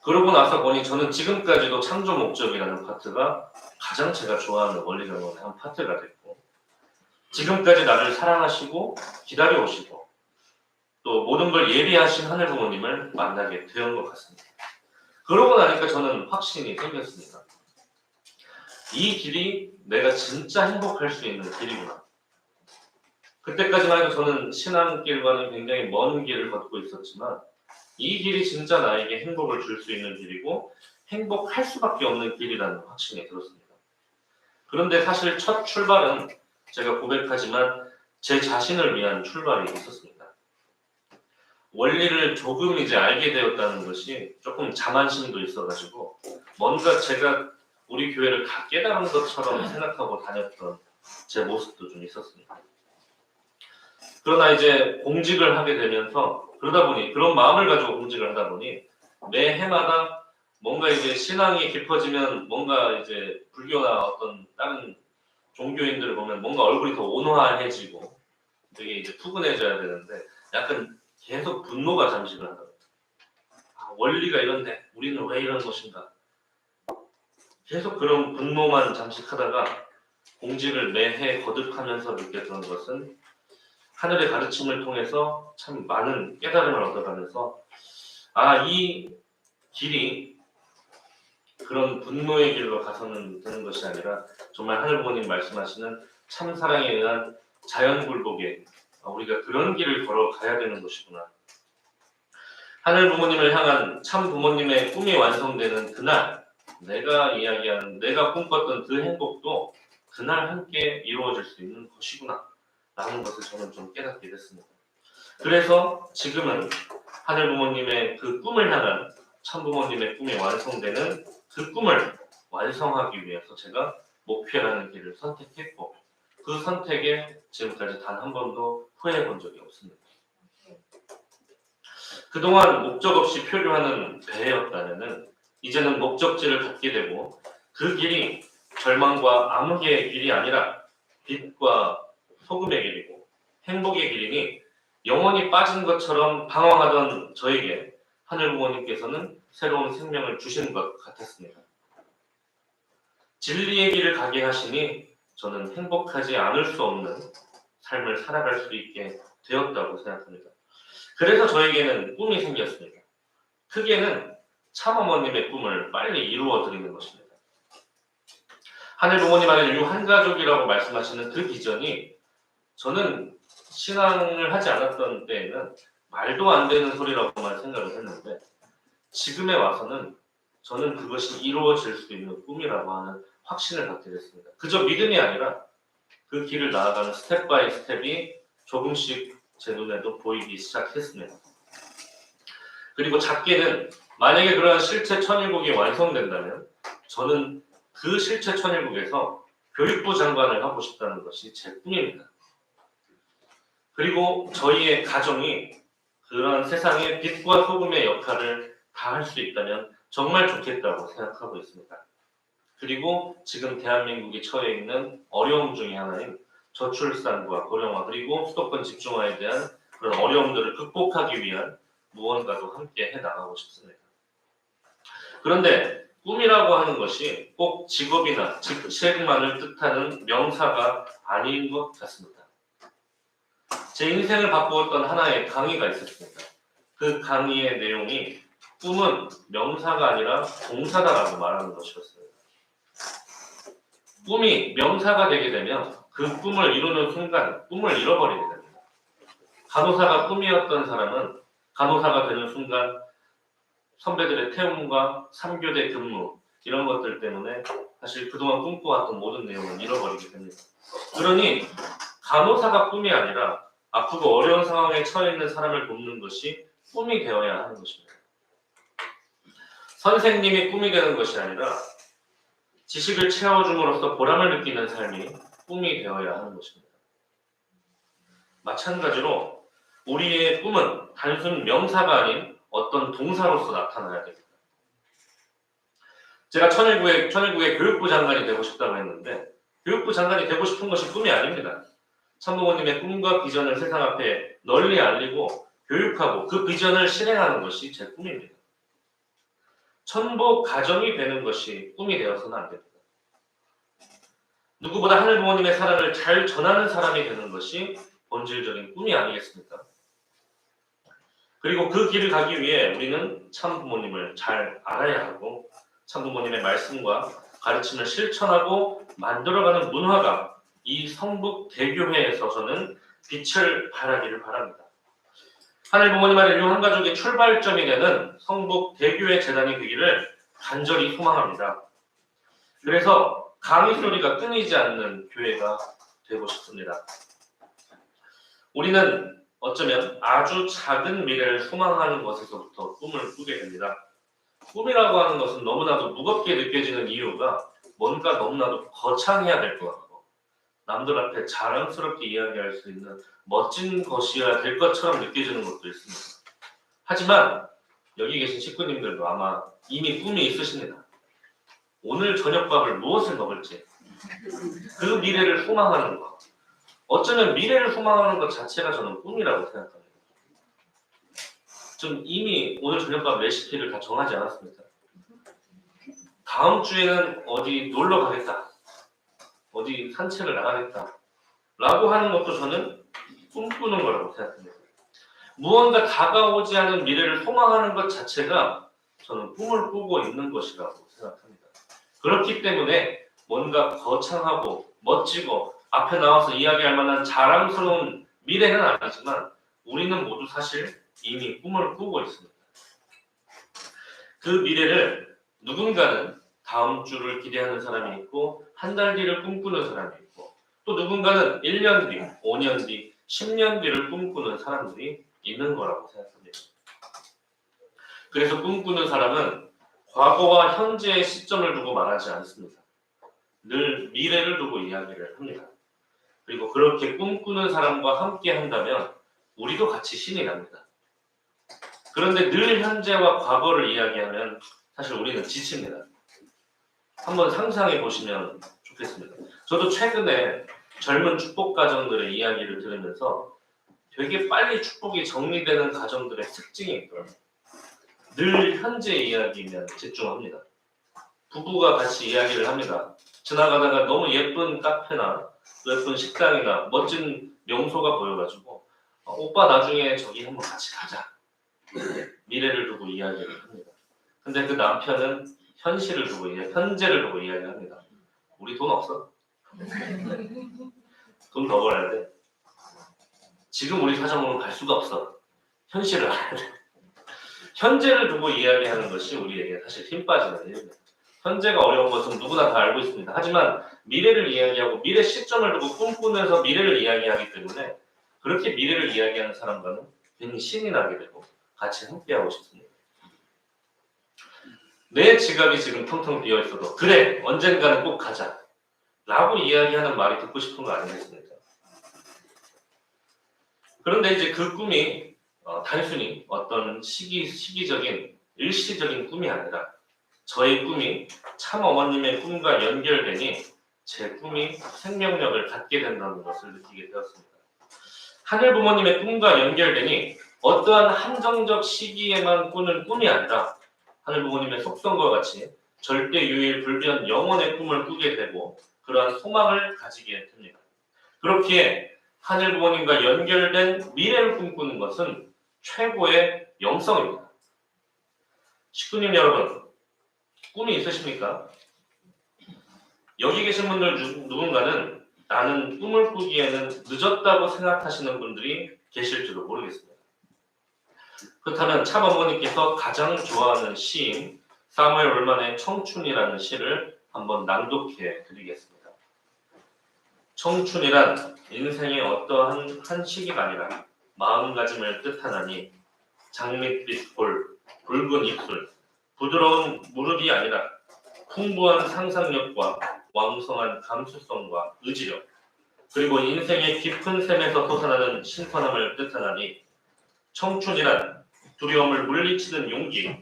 그러고 나서 보니 저는 지금까지도 창조 목적이라는 파트가 가장 제가 좋아하는 원리 강론의 한 파트가 됐고 지금까지 나를 사랑하시고 기다려오시고 또 모든 걸 예비하신 하늘 부모님을 만나게 된 것 같습니다. 그러고 나니까 저는 확신이 생겼습니다. 이 길이 내가 진짜 행복할 수 있는 길이구나. 그때까지만 해도 저는 신앙길과는 굉장히 먼 길을 걷고 있었지만 이 길이 진짜 나에게 행복을 줄 수 있는 길이고 행복할 수밖에 없는 길이라는 확신이 들었습니다. 그런데 사실 첫 출발은 제가 고백하지만 제 자신을 위한 출발이 있었습니다. 원리를 조금 이제 알게 되었다는 것이 조금 자만심도 있어가지고 뭔가 제가 우리 교회를 다 깨달은 것처럼 생각하고 다녔던 제 모습도 좀 있었습니다. 그러나 이제 공직을 하게 되면서 그러다 보니 그런 마음을 가지고 공직을 하다 보니 매 해마다 뭔가 이제 신앙이 깊어지면 뭔가 이제 불교나 어떤 다른 종교인들을 보면 뭔가 얼굴이 더 온화해지고 되게 이제 푸근해져야 되는데 약간 계속 분노가 잠식을 하더라고요. 원리가 이런데 우리는 왜 이런 것인가? 계속 그런 분노만 잠식하다가 공직을 매해 거듭하면서 느꼈던 것은 하늘의 가르침을 통해서 참 많은 깨달음을 얻어가면서 이 길이 그런 분노의 길로 가서는 되는 것이 아니라 정말 하늘 부모님 말씀하시는 참 사랑에 의한 자연 굴복에 우리가 그런 길을 걸어가야 되는 것이구나. 하늘 부모님을 향한 참 부모님의 꿈이 완성되는 그날 내가 이야기하는 내가 꿈꿨던 그 행복도 그날 함께 이루어질 수 있는 것이구나 라는 것을 저는 좀 깨닫게 됐습니다. 그래서 지금은 하늘 부모님의 그 꿈을 향한 참 부모님의 꿈이 완성되는 그 꿈을 완성하기 위해서 제가 목표라는 길을 선택했고 그 선택에 지금까지 단 한 번도 후회해 본 적이 없습니다. 그동안 목적 없이 표류하는 배였다면 이제는 목적지를 갖게 되고 그 길이 절망과 암흑의 길이 아니라 빛과 소금의 길이고 행복의 길이니 영원히 빠진 것처럼 방황하던 저에게 하늘 부모님께서는 새로운 생명을 주신 것 같았습니다. 진리의 길을 가게 하시니 저는 행복하지 않을 수 없는 삶을 살아갈 수 있게 되었다고 생각합니다. 그래서 저에게는 꿈이 생겼습니다. 크게는 참어머님의 꿈을 빨리 이루어 드리는 것입니다. 하늘 부모님 안에 유한가족이라고 말씀하시는 그 비전이 저는 신앙을 하지 않았던 때에는 말도 안 되는 소리라고만 생각을 했는데 지금에 와서는 저는 그것이 이루어질 수 있는 꿈이라고 하는 확신을 갖게 됐습니다. 그저 믿음이 아니라 그 길을 나아가는 스텝 바이 스텝이 조금씩 제 눈에도 보이기 시작했습니다. 그리고 작게는 만약에 그러한 실체 천일국이 완성된다면 저는 그 실체 천일국에서 교육부 장관을 하고 싶다는 것이 제 꿈입니다. 그리고 저희의 가정이 그런 세상의 빛과 소금의 역할을 다 할 수 있다면 정말 좋겠다고 생각하고 있습니다. 그리고 지금 대한민국이 처해 있는 어려움 중에 하나인 저출산과 고령화 그리고 수도권 집중화에 대한 그런 어려움들을 극복하기 위한 무언가도 함께 해나가고 싶습니다. 그런데 꿈이라고 하는 것이 꼭 직업이나 직책만을 뜻하는 명사가 아닌 것 같습니다. 제 인생을 바꾸었던 하나의 강의가 있었습니다. 그 강의의 내용이 꿈은 명사가 아니라 동사다라고 말하는 것이었습니다. 꿈이 명사가 되게 되면 그 꿈을 이루는 순간 꿈을 잃어버리게 됩니다. 간호사가 꿈이었던 사람은 간호사가 되는 순간 선배들의 태움과 3교대 근무 이런 것들 때문에 사실 그동안 꿈꿔왔던 모든 내용을 잃어버리게 됩니다. 그러니 간호사가 꿈이 아니라 아프고 어려운 상황에 처해 있는 사람을 돕는 것이 꿈이 되어야 하는 것입니다. 선생님이 꿈이 되는 것이 아니라 지식을 채워줌으로써 보람을 느끼는 삶이 꿈이 되어야 하는 것입니다. 마찬가지로 우리의 꿈은 단순 명사가 아닌 어떤 동사로서 나타나야 됩니다. 제가 천일국의 교육부 장관이 되고 싶다고 했는데 교육부 장관이 되고 싶은 것이 꿈이 아닙니다. 참부모님의 꿈과 비전을 세상 앞에 널리 알리고 교육하고 그 비전을 실행하는 것이 제 꿈입니다. 천복 가정이 되는 것이 꿈이 되어서는 안 됩니다. 누구보다 하늘 부모님의 사랑을 잘 전하는 사람이 되는 것이 본질적인 꿈이 아니겠습니까? 그리고 그 길을 가기 위해 우리는 참 부모님을 잘 알아야 하고 참 부모님의 말씀과 가르침을 실천하고 만들어가는 문화가 이 성북 대교회에서 저는 빛을 발하기를 바랍니다. 하늘 부모님 안에 유한가족의 출발점이 되는 성북 대교회 재단이 되기를 간절히 소망합니다. 그래서 강의 소리가 끊이지 않는 교회가 되고 싶습니다. 우리는 어쩌면 아주 작은 미래를 소망하는 것에서부터 꿈을 꾸게 됩니다. 꿈이라고 하는 것은 너무나도 무겁게 느껴지는 이유가 뭔가 너무나도 거창해야 될 것 같고 남들 앞에 자랑스럽게 이야기할 수 있는 멋진 것이어야 될 것처럼 느껴지는 것도 있습니다. 하지만 여기 계신 식구님들도 아마 이미 꿈이 있으십니다. 오늘 저녁밥을 무엇을 먹을지 그 미래를 소망하는 것, 어쩌면 미래를 소망하는 것 자체가 저는 꿈이라고 생각합니다. 전 이미 오늘 저녁밥 레시피를 다 정하지 않았습니다. 다음 주에는 어디 놀러 가겠다, 어디 산책을 나가겠다 라고 하는 것도 저는 꿈꾸는 거라고 생각합니다. 무언가 다가오지 않은 미래를 소망하는 것 자체가 저는 꿈을 꾸고 있는 것이라고 생각합니다. 그렇기 때문에 뭔가 거창하고 멋지고 앞에 나와서 이야기할 만한 자랑스러운 미래는 아니지만 우리는 모두 사실 이미 꿈을 꾸고 있습니다. 그 미래를 누군가는 다음 주를 기대하는 사람이 있고 한 달 뒤를 꿈꾸는 사람이 있고 또 누군가는 1년 뒤, 5년 뒤, 10년 뒤를 꿈꾸는 사람들이 있는 거라고 생각합니다. 그래서 꿈꾸는 사람은 과거와 현재의 시점을 두고 말하지 않습니다. 늘 미래를 두고 이야기를 합니다. 그리고 그렇게 꿈꾸는 사람과 함께 한다면 우리도 같이 신이 납니다. 그런데 늘 현재와 과거를 이야기하면 사실 우리는 지칩니다. 한번 상상해 보시면 좋겠습니다. 저도 최근에 젊은 축복 가정들의 이야기를 들으면서 되게 빨리 축복이 정리되는 가정들의 특징이 있더라고요. 늘 현재 이야기면 집중합니다. 부부가 같이 이야기를 합니다. 지나가다가 너무 예쁜 카페나 예쁜 식당이나 멋진 명소가 보여가지고 오빠 나중에 저기 한번 같이 가자. 미래를 두고 이야기를 합니다. 근데 그 남편은 현실을 두고 현재를 두고 이야기합니다. 우리 돈 없어. 돈 더 벌어야 돼. 지금 우리 사정으로 갈 수가 없어. 현실을 알아야 돼. 현재를 두고 이야기하는 것이 우리에게 사실 힘 빠지는 일입니다. 현재가 어려운 것은 누구나 다 알고 있습니다. 하지만 미래를 이야기하고 미래 시점을 두고 꿈꾸면서 미래를 이야기하기 때문에 그렇게 미래를 이야기하는 사람과는 괜히 신이 나게 되고 같이 함께하고 싶습니다. 내 지갑이 지금 텅텅 비어 있어도 그래 언젠가는 꼭 가자 라고 이야기하는 말이 듣고 싶은 거 아니겠습니까? 그런데 이제 그 꿈이 단순히 어떤 시기적인 일시적인 꿈이 아니라 저의 꿈이 참 어머님의 꿈과 연결되니 제 꿈이 생명력을 갖게 된다는 것을 느끼게 되었습니다. 하늘 부모님의 꿈과 연결되니 어떠한 한정적 시기에만 꾸는 꿈이 아니라 하늘 부모님의 속성과 같이 절대 유일 불변 영원의 꿈을 꾸게 되고 그러한 소망을 가지게 됩니다. 그렇게 하늘 부모님과 연결된 미래를 꿈꾸는 것은 최고의 영성입니다. 식구님 여러분, 꿈이 있으십니까? 여기 계신 분들 누군가는 나는 꿈을 꾸기에는 늦었다고 생각하시는 분들이 계실지도 모르겠습니다. 그렇다면 참 어머니께서 가장 좋아하는 시인 사무엘 올만의 청춘이라는 시를 한번 낭독해 드리겠습니다. 청춘이란 인생의 어떠한 한 시기가 아니라 마음가짐을 뜻하나니 장밋빛 볼, 붉은 입술, 부드러운 무릎이 아니라 풍부한 상상력과 왕성한 감수성과 의지력, 그리고 인생의 깊은 샘에서 솟아나는 신선함을 뜻하나니 청춘이란 두려움을 물리치는 용기,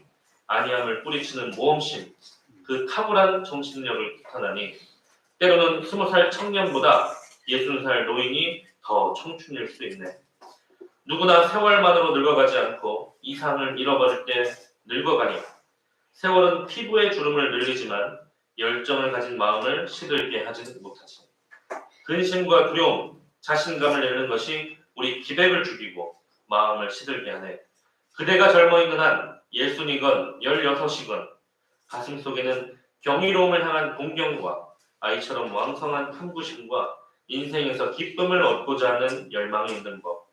안이함을 뿌리치는 모험심, 그 탁월한 정신력을 뜻하나니 때로는 20살 청년보다 60살 노인이 더 청춘일 수 있네. 누구나 세월만으로 늙어가지 않고 이상을 잃어버릴 때 늙어가니 세월은 피부의 주름을 늘리지만 열정을 가진 마음을 시들게 하지 못하지. 근심과 두려움, 자신감을 잃는 것이 우리 기백을 죽이고 마음을 시들게 하네. 그대가 젊어있는 한 예순이건 16이건 가슴속에는 경이로움을 향한 동경과 아이처럼 왕성한 탐구심과 인생에서 기쁨을 얻고자 하는 열망이 있는 법.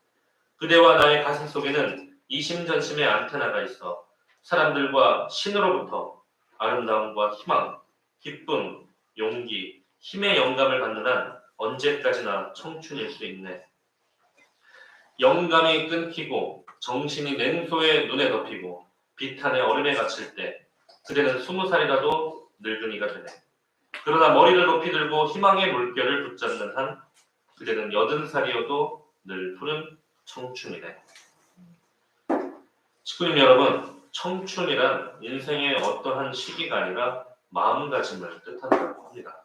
그대와 나의 가슴속에는 이심전심의 안테나가 있어 사람들과 신으로부터 아름다움과 희망, 기쁨, 용기, 힘의 영감을 받는 한 언제까지나 청춘일 수 있네. 영감이 끊기고 정신이 냉소에 눈에 덮이고 비탄의 얼음에 갇힐 때 그대는 20살이라도 늙은이가 되네. 그러나 머리를 높이 들고 희망의 물결을 붙잡는 한 그대는 80살이어도 늘 푸른 청춘이네. 식구님 여러분, 청춘이란 인생의 어떠한 시기가 아니라 마음가짐을 뜻한다고 합니다.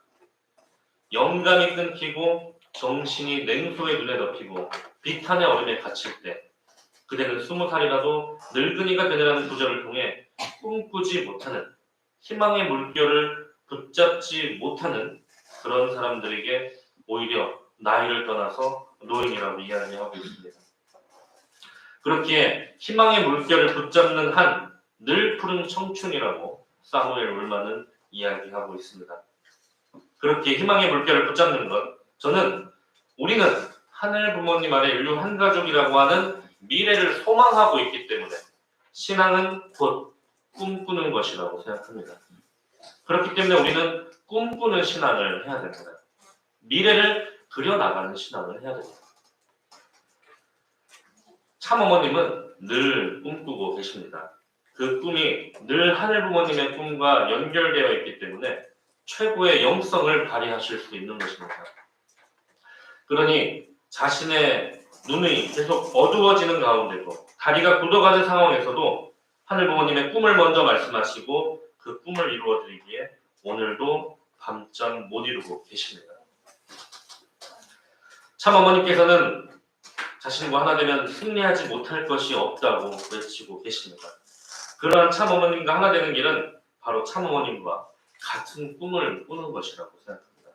영감이 끊기고 정신이 냉소에 눈에 덮이고 비탄의 얼음에 갇힐 때 그대는 20살이라도 늙은이가 되느라는 구절을 통해 꿈꾸지 못하는 희망의 물결을 붙잡지 못하는 그런 사람들에게 오히려 나이를 떠나서 노인이라고 이야기하고 있습니다. 그렇게 희망의 물결을 붙잡는 한 늘 푸른 청춘이라고 사무엘 올만은 이야기하고 있습니다. 그렇게 희망의 물결을 붙잡는 것, 저는 우리는 하늘 부모님 아래 인류 한 가족이라고 하는 미래를 소망하고 있기 때문에 신앙은 곧 꿈꾸는 것이라고 생각합니다. 그렇기 때문에 우리는 꿈꾸는 신앙을 해야 됩니다. 미래를 그려나가는 신앙을 해야 됩니다. 참어머님은 늘 꿈꾸고 계십니다. 그 꿈이 늘 하늘 부모님의 꿈과 연결되어 있기 때문에 최고의 영성을 발휘하실 수 있는 것입니다. 그러니 자신의 눈이 계속 어두워지는 가운데도 다리가 굳어가는 상황에서도 하늘 부모님의 꿈을 먼저 말씀하시고 그 꿈을 이루어드리기에 오늘도 밤잠 못 이루고 계십니다. 참 어머니께서는 자신과 하나 되면 승리하지 못할 것이 없다고 외치고 계십니다. 그러한 참 어머님과 하나 되는 길은 바로 참 어머님과 같은 꿈을 꾸는 것이라고 생각합니다.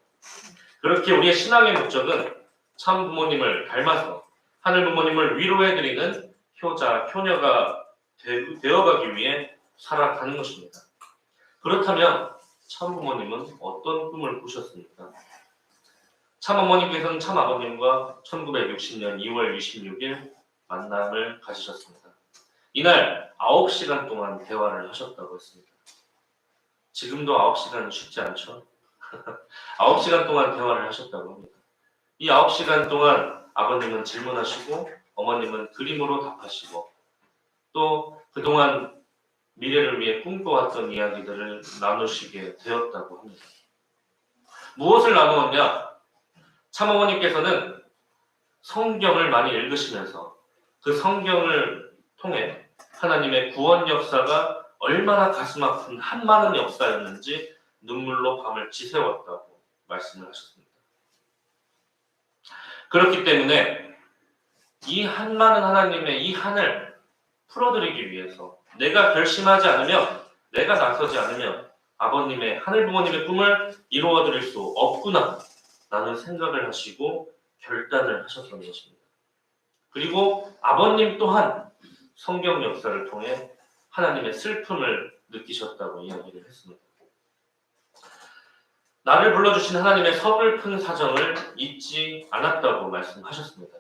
그렇게 우리의 신앙의 목적은 참 부모님을 닮아서 하늘 부모님을 위로해드리는 효자, 효녀가 되어가기 위해 살아가는 것입니다. 그렇다면 참 부모님은 어떤 꿈을 꾸셨습니까? 참 어머님께서는 참 아버님과 1960년 2월 26일 만남을 가지셨습니다. 이날 9시간 동안 대화를 하셨다고 했습니다. 지금도 9시간은 쉽지 않죠? 9시간 동안 대화를 하셨다고 합니다. 이 9시간 동안 아버님은 질문하시고 어머님은 그림으로 답하시고 또 그동안 미래를 위해 꿈꿔왔던 이야기들을 나누시게 되었다고 합니다. 무엇을 나누었냐? 참어머니께서는 성경을 많이 읽으시면서 그 성경을 통해 하나님의 구원 역사가 얼마나 가슴 아픈 한많은 역사였는지 눈물로 밤을 지새웠다고 말씀을 하셨습니다. 그렇기 때문에 이 한많은 하나님의 이 한을 풀어드리기 위해서 내가 결심하지 않으면, 내가 나서지 않으면 아버님의, 하늘 부모님의 꿈을 이루어드릴 수 없구나 라는 생각을 하시고 결단을 하셨던 것입니다. 그리고 아버님 또한 성경 역사를 통해 하나님의 슬픔을 느끼셨다고 이야기를 했습니다. 나를 불러주신 하나님의 서글픈 사정을 잊지 않았다고 말씀하셨습니다.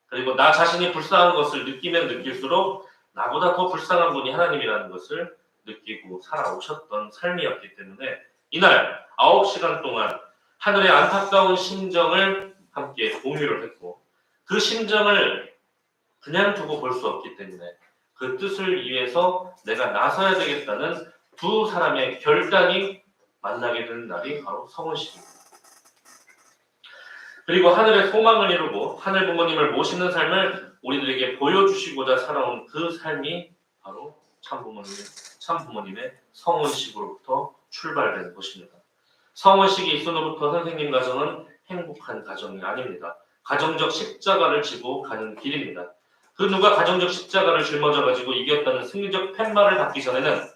그리고 나 자신이 불쌍한 것을 느끼면 느낄수록 나보다 더 불쌍한 분이 하나님이라는 것을 느끼고 살아오셨던 삶이었기 때문에 이날 9시간 동안 하늘의 안타까운 심정을 함께 공유를 했고 그 심정을 그냥 두고 볼 수 없기 때문에 그 뜻을 위해서 내가 나서야 되겠다는 두 사람의 결단이 만나게 되는 날이 바로 성혼식입니다. 그리고 하늘의 소망을 이루고 하늘 부모님을 모시는 삶을 우리들에게 보여주시고자 살아온 그 삶이 바로 참 부모님의 성혼식으로부터 출발되는 것입니다. 성혼식이 있은 후부터 선생님 가정은 행복한 가정이 아닙니다. 가정적 십자가를 지고 가는 길입니다. 그 누가 가정적 십자가를 짊어져 가지고 이겼다는 승리적 팻말을 받기 전에는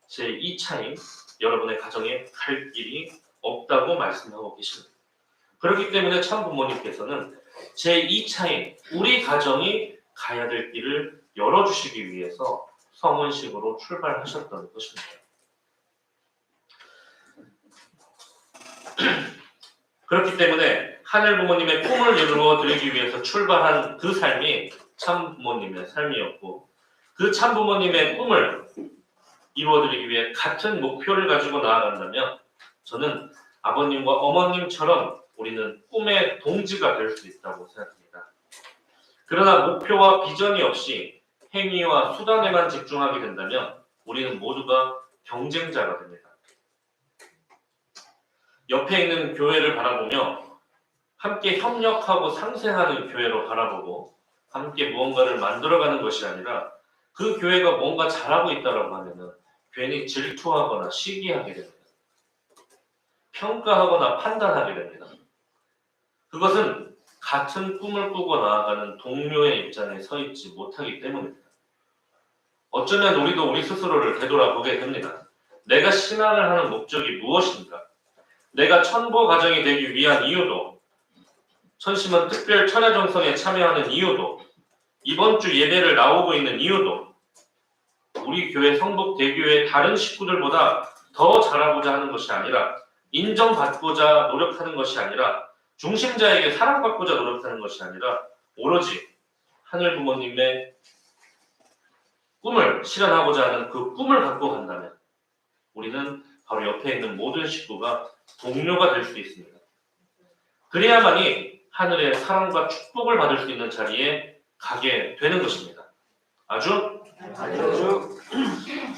제 2차인 여러분의 가정에 갈 길이 없다고 말씀하고 계십니다. 그렇기 때문에 참 부모님께서는 제 2차인 우리 가정이 가야 될 길을 열어주시기 위해서 성혼식으로 출발하셨던 것입니다. 그렇기 때문에 하늘 부모님의 꿈을 이루어 드리기 위해서 출발한 그 삶이 참 부모님의 삶이었고 그 참 부모님의 꿈을 이루어 드리기 위해 같은 목표를 가지고 나아간다면 저는 아버님과 어머님처럼 우리는 꿈의 동지가 될 수 있다고 생각합니다. 그러나 목표와 비전이 없이 행위와 수단에만 집중하게 된다면 우리는 모두가 경쟁자가 됩니다. 옆에 있는 교회를 바라보며 함께 협력하고 상생하는 교회로 바라보고 함께 무언가를 만들어가는 것이 아니라 그 교회가 뭔가 잘하고 있다고 하면은 괜히 질투하거나 시기하게 됩니다. 평가하거나 판단하게 됩니다. 그것은 같은 꿈을 꾸고 나아가는 동료의 입장에 서 있지 못하기 때문입니다. 어쩌면 우리도 우리 스스로를 되돌아보게 됩니다. 내가 신앙을 하는 목적이 무엇인가? 내가 천보 가정이 되기 위한 이유도, 천심은 특별 천하정성에 참여하는 이유도, 이번 주 예배를 나오고 있는 이유도, 우리 교회 성북대교회 다른 식구들보다 더 잘하고자 하는 것이 아니라 인정받고자 노력하는 것이 아니라 중심자에게 사랑받고자 노력하는 것이 아니라 오로지 하늘 부모님의 꿈을 실현하고자 하는 그 꿈을 갖고 간다면 우리는 바로 옆에 있는 모든 식구가 동료가 될 수 있습니다. 그래야만이 하늘의 사랑과 축복을 받을 수 있는 자리에 가게 되는 것입니다. 아주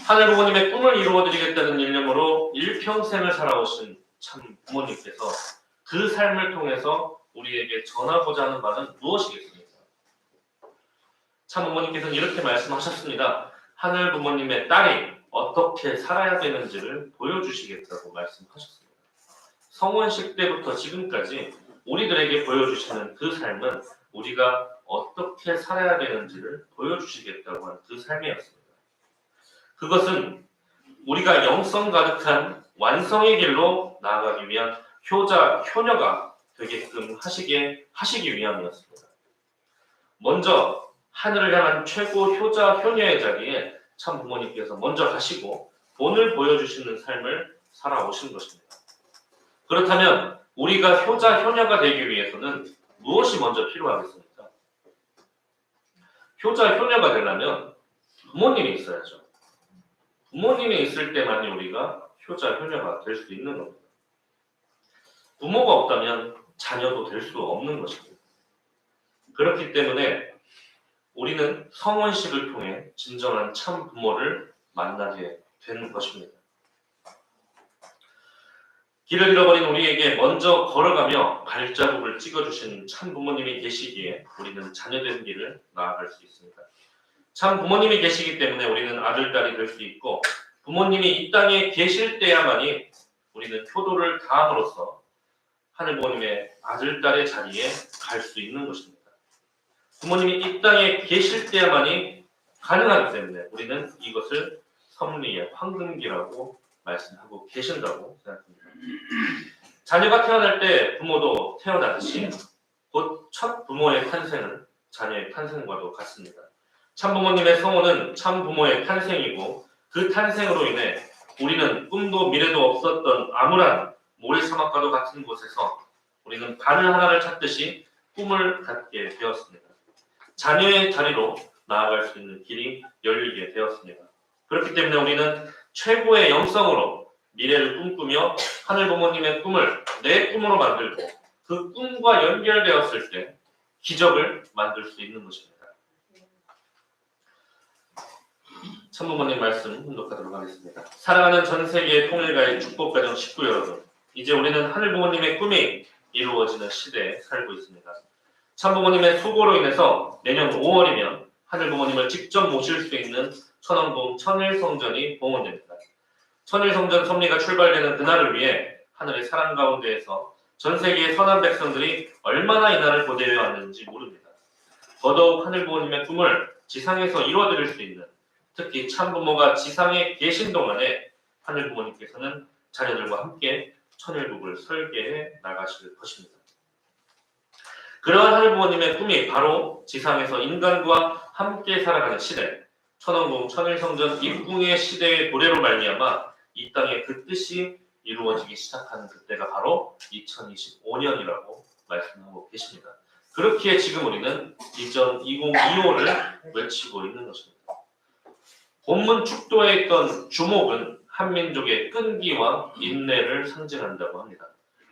하늘 부모님의 꿈을 이루어드리겠다는 일념으로 일평생을 살아오신 참 부모님께서 그 삶을 통해서 우리에게 전하고자 하는 말은 무엇이겠습니까? 참 부모님께서는 이렇게 말씀하셨습니다. 하늘 부모님의 딸이 어떻게 살아야 되는지를 보여주시겠다고 말씀하셨습니다. 성혼식 때부터 지금까지 우리들에게 보여주시는 그 삶은 우리가 어떻게 살아야 되는지를 보여주시겠다고 하는 그 삶이었습니다. 그것은 우리가 영성 가득한 완성의 길로 나아가기 위한 효자, 효녀가 되게끔 하시기 위함이었습니다. 먼저 하늘을 향한 최고 효자, 효녀의 자리에 참 부모님께서 먼저 가시고 본을 보여주시는 삶을 살아오신 것입니다. 그렇다면 우리가 효자, 효녀가 되기 위해서는 무엇이 먼저 필요하겠습니까? 효자, 효녀가 되려면 부모님이 있어야죠. 부모님이 있을 때만이 우리가 효자, 효녀가 될 수 있는 겁니다. 부모가 없다면 자녀도 될 수 없는 것입니다. 그렇기 때문에 우리는 성원식을 통해 진정한 참 부모를 만나게 되는 것입니다. 길을 잃어버린 우리에게 먼저 걸어가며 발자국을 찍어주신 참 부모님이 계시기에 우리는 자녀된 길을 나아갈 수 있습니다. 참 부모님이 계시기 때문에 우리는 아들, 딸이 될 수 있고 부모님이 이 땅에 계실 때야만이 우리는 효도를 다함으로써 하늘 부모님의 아들, 딸의 자리에 갈 수 있는 것입니다. 부모님이 이 땅에 계실 때야만이 가능하기 때문에 우리는 이것을 섭리의 황금기라고 말씀하고 계신다고 생각합니다. 자녀가 태어날 때 부모도 태어나듯이 곧 첫 부모의 탄생은 자녀의 탄생과도 같습니다. 참 부모님의 성호는 참 부모의 탄생이고 그 탄생으로 인해 우리는 꿈도 미래도 없었던 암울한 모래사막과도 같은 곳에서 우리는 바늘 하나를 찾듯이 꿈을 갖게 되었습니다. 자녀의 자리로 나아갈 수 있는 길이 열리게 되었습니다. 그렇기 때문에 우리는 최고의 영성으로 미래를 꿈꾸며 하늘 부모님의 꿈을 내 꿈으로 만들고 그 꿈과 연결되었을 때 기적을 만들 수 있는 것입니다. 참부모님 말씀 훈독하도록 하겠습니다. 사랑하는 전 세계 통일가의 축복가정 식구 여러분, 이제 우리는 하늘 부모님의 꿈이 이루어지는 시대에 살고 있습니다. 참부모님의 수고로 인해서 내년 5월이면 하늘 부모님을 직접 모실 수 있는 천왕봉 천일성전이 봉헌됩니다. 천일성전 섭리가 출발되는 그날을 위해 하늘의 사랑 가운데에서 전 세계의 선한 백성들이 얼마나 이 날을 고대해 왔는지 모릅니다. 더더욱 하늘 부모님의 꿈을 지상에서 이루어드릴 수 있는, 특히 참부모가 지상에 계신 동안에 하늘 부모님께서는 자녀들과 함께 천일국을 설계해 나가실 것입니다. 그러한 하늘 부모님의 꿈이 바로 지상에서 인간과 함께 살아가는 시대, 천왕봉 천일성전 입궁의 시대의 도래로 말미암아 이 땅에 그 뜻이 이루어지기 시작하는 그때가 바로 2025년이라고 말씀하고 계십니다. 그렇기에 지금 우리는 비전 2025를 외치고 있는 것입니다. 본문 축도에 있던 주목은 한민족의 끈기와 인내를 상징한다고 합니다.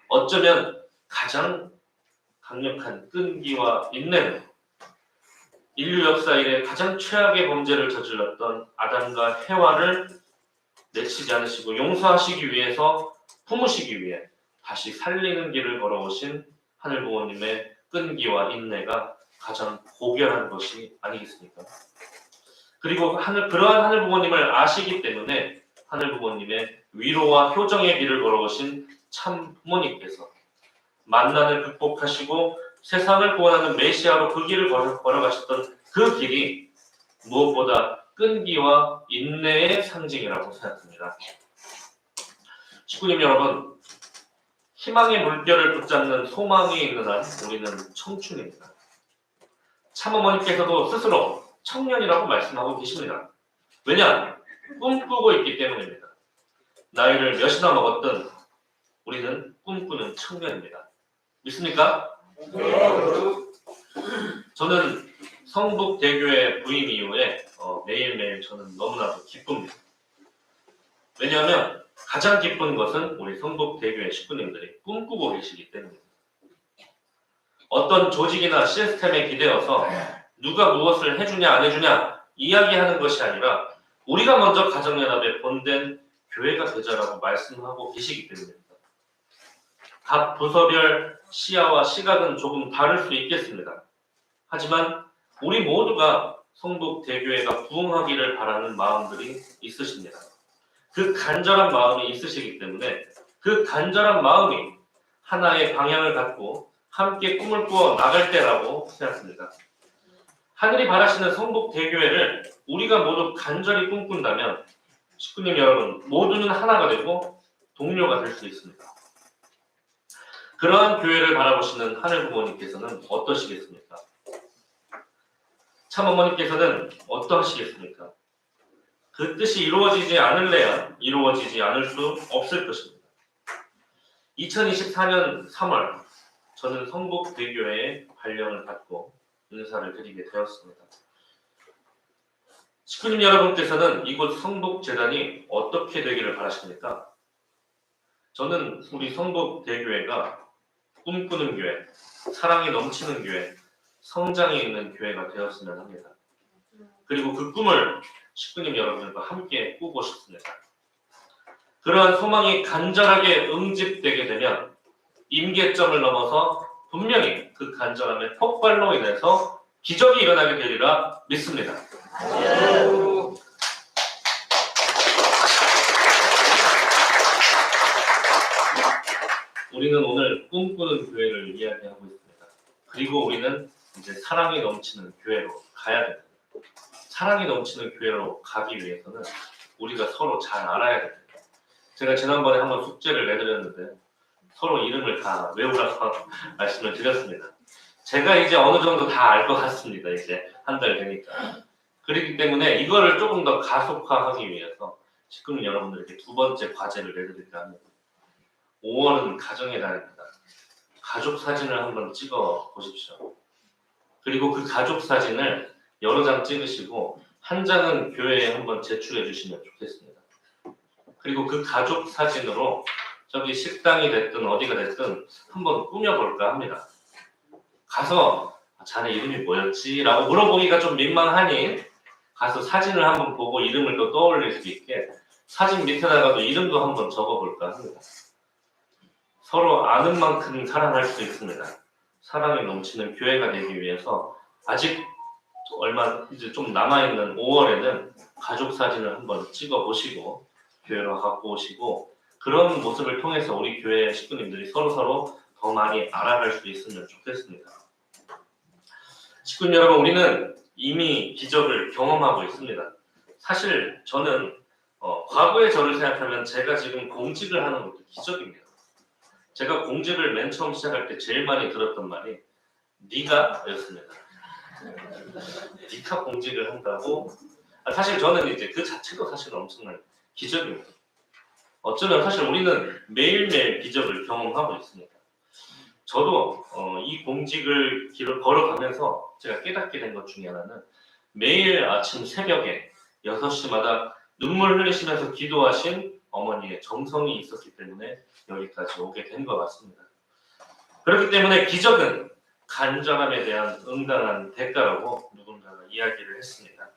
어쩌면 가장 강력한 끈기와 인내는 인류 역사 이래 가장 최악의 범죄를 저질렀던 아담과 해와를 내치지 않으시고 용서하시기 위해서 품으시기 위해 다시 살리는 길을 걸어오신 하늘 부모님의 끈기와 인내가 가장 고결한 것이 아니겠습니까? 그리고 그러한 하늘 부모님을 아시기 때문에 하늘 부모님의 위로와 효정의 길을 걸어오신 참 부모님께서 만난을 극복하시고 세상을 구원하는 메시아로 그 길을 걸어가셨던 그 길이 무엇보다 끈기와 인내의 상징이라고 생각합니다. 식구님 여러분, 희망의 물결을 붙잡는 소망이 있는 한 우리는 청춘입니다. 참어머니께서도 스스로 청년이라고 말씀하고 계십니다. 왜냐? 꿈꾸고 있기 때문입니다. 나이를 몇이나 먹었든 우리는 꿈꾸는 청년입니다. 믿습니까? 저는 성북대교회 부임 이후에 매일매일 저는 너무나도 기쁩니다. 왜냐하면 가장 기쁜 것은 우리 성북대교회 식구님들이 꿈꾸고 계시기 때문입니다. 어떤 조직이나 시스템에 기대어서 누가 무엇을 해주냐 안 해주냐 이야기하는 것이 아니라 우리가 먼저 가정연합에 본된 교회가 되자라고 말씀하고 계시기 때문입니다. 각 부서별 시야와 시각은 조금 다를 수 있겠습니다. 하지만 우리 모두가 성북대교회가 부흥하기를 바라는 마음들이 있으십니다. 그 간절한 마음이 있으시기 때문에 그 간절한 마음이 하나의 방향을 갖고 함께 꿈을 꾸어 나갈 때라고 생각합니다. 하늘이 바라시는 성북대교회를 우리가 모두 간절히 꿈꾼다면 식구님 여러분 모두는 하나가 되고 동료가 될 수 있습니다. 그러한 교회를 바라보시는 하늘 부모님께서는 어떠시겠습니까? 참어머님께서는 어떠하시겠습니까? 그 뜻이 이루어지지 않을래야 이루어지지 않을 수 없을 것입니다. 2024년 3월 저는 성북대교회에 발령을 받고 은사를 드리게 되었습니다. 식구님 여러분께서는 이곳 성북재단이 어떻게 되기를 바라십니까? 저는 우리 성북대교회가 꿈꾸는 교회, 사랑이 넘치는 교회, 성장이 있는 교회가 되었으면 합니다. 그리고 그 꿈을 식구님 여러분들과 함께 꾸고 싶습니다. 그러한 소망이 간절하게 응집되게 되면 임계점을 넘어서 분명히 그 간절함의 폭발로 인해서 기적이 일어나게 되리라 믿습니다. 우리는 오늘 꿈꾸는 교회를 이야기하고 있습니다. 그리고 우리는 이제 사랑이 넘치는 교회로 가야 됩니다. 사랑이 넘치는 교회로 가기 위해서는 우리가 서로 잘 알아야 됩니다. 제가 지난번에 한번 숙제를 내드렸는데 서로 이름을 다 외우라고 말씀을 드렸습니다. 제가 이제 어느 정도 다 알 것 같습니다. 이제 한 달 되니까. 그렇기 때문에 이거를 조금 더 가속화하기 위해서 지금 여러분들에게 두 번째 과제를 내드릴까 합니다. 5월은 가정의 달입니다. 가족 사진을 한번 찍어 보십시오. 그리고 그 가족 사진을 여러 장 찍으시고 한 장은 교회에 한번 제출해 주시면 좋겠습니다. 그리고 그 가족 사진으로 저기 식당이 됐든 어디가 됐든 한번 꾸며볼까 합니다. 가서 자네 이름이 뭐였지? 라고 물어보기가 좀 민망하니 가서 사진을 한번 보고 이름을 또 떠올릴 수 있게 사진 밑에다가도 이름도 한번 적어볼까 합니다. 서로 아는 만큼 사랑할 수 있습니다. 사랑이 넘치는 교회가 되기 위해서 아직 얼마 이제 좀 남아있는 5월에는 가족 사진을 한번 찍어보시고 교회로 갖고 오시고 그런 모습을 통해서 우리 교회 식구님들이 서로 더 많이 알아갈 수 있으면 좋겠습니다. 식구님 여러분, 우리는 이미 기적을 경험하고 있습니다. 사실 저는 과거의 저를 생각하면 제가 지금 공직을 하는 것도 기적입니다. 제가 공직을 맨 처음 시작할 때 제일 많이 들었던 말이 네가 였습니다. 네가 공직을 한다고? 사실 저는 이제 그 자체도 사실 엄청난 기적입니다. 어쩌면 사실 우리는 매일매일 기적을 경험하고 있습니다. 저도 이 공직을 길을 걸어가면서 제가 깨닫게 된 것 중에 하나는 매일 아침 새벽에 6시마다 눈물 흘리시면서 기도하신 어머니의 정성이 있었기 때문에 여기까지 오게 된 것 같습니다. 그렇기 때문에 기적은 간절함에 대한 응당한 대가라고 누군가가 이야기를 했습니다.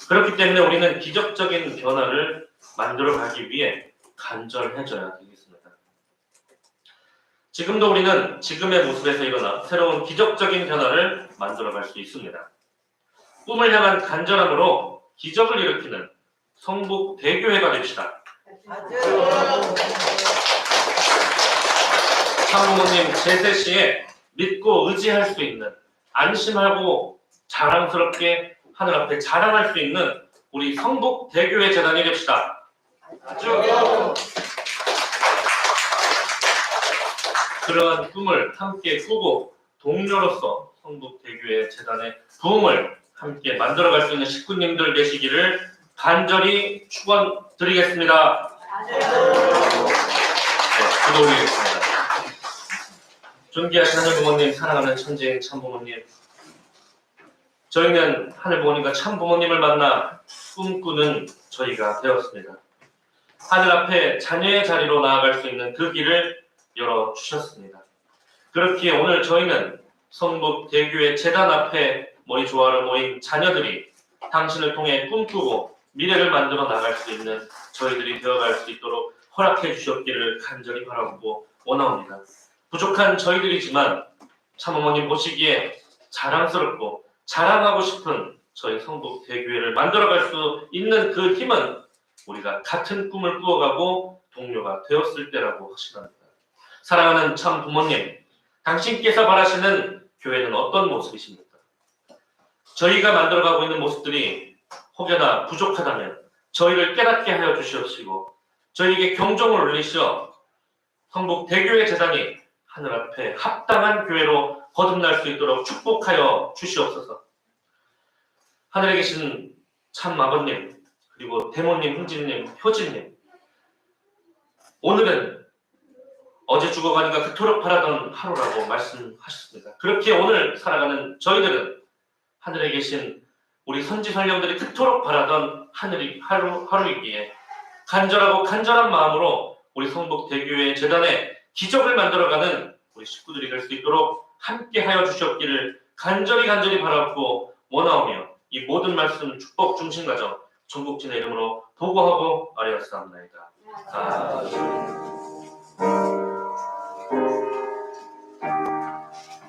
그렇기 때문에 우리는 기적적인 변화를 만들어가기 위해 간절해져야 되겠습니다. 지금도 우리는 지금의 모습에서 일어나 새로운 기적적인 변화를 만들어갈 수 있습니다. 꿈을 향한 간절함으로 기적을 일으키는 성북대교회가 됩시다. 참부모님 제세 시에 믿고 의지할 수 있는, 안심하고 자랑스럽게 하늘 앞에 자랑할 수 있는 우리 성북대교회 재단이 됩시다. 그러한 꿈을 함께 꾸고 동료로서 성북대교회 재단의 부흥을 함께 만들어갈 수 있는 식구님들 되시기를 간절히 축원드리겠습니다. 네, 기도 올리겠습니다. 존귀하신 하늘 부모님, 사랑하는 천지인 참 부모님, 저희는 하늘 부모님과 참 부모님을 만나 꿈꾸는 저희가 되었습니다. 하늘 앞에 자녀의 자리로 나아갈 수 있는 그 길을 열어주셨습니다. 그렇기에 오늘 저희는 성북대교회 재단 앞에 머리 조아려 모인 자녀들이 당신을 통해 꿈꾸고 미래를 만들어 나갈 수 있는 저희들이 되어갈 수 있도록 허락해 주셨기를 간절히 바라고 원하옵니다. 부족한 저희들이지만 참어머님 보시기에 자랑스럽고 자랑하고 싶은 저희 성북대교회를 만들어갈 수 있는 그 힘은 우리가 같은 꿈을 꾸어가고 동료가 되었을 때라고 하시랍니다. 사랑하는 참 부모님, 당신께서 바라시는 교회는 어떤 모습이십니까? 저희가 만들어가고 있는 모습들이 혹여나 부족하다면 저희를 깨닫게 하여 주시옵시고 저희에게 경종을 울리시어 성북 대교회 재단이 하늘 앞에 합당한 교회로 거듭날 수 있도록 축복하여 주시옵소서. 하늘에 계신 참 아버님, 그리고 대모님, 흥진님, 효진님, 오늘은 어제 죽어가니까 그토록 바라던 하루라고 말씀하셨습니다. 그렇게 오늘 살아가는 저희들은 하늘에 계신 우리 선지선령들이 그토록 바라던 하루이기에 간절하고 간절한 마음으로 우리 성북 대교회 재단에 기적을 만들어가는 우리 식구들이 될 수 있도록 함께하여 주시옵기를 간절히 바라고 원하오며 이 모든 말씀 축복 중심 가정 전국진의 이름으로 도구하고 아뢰었사옵나이다. 아멘.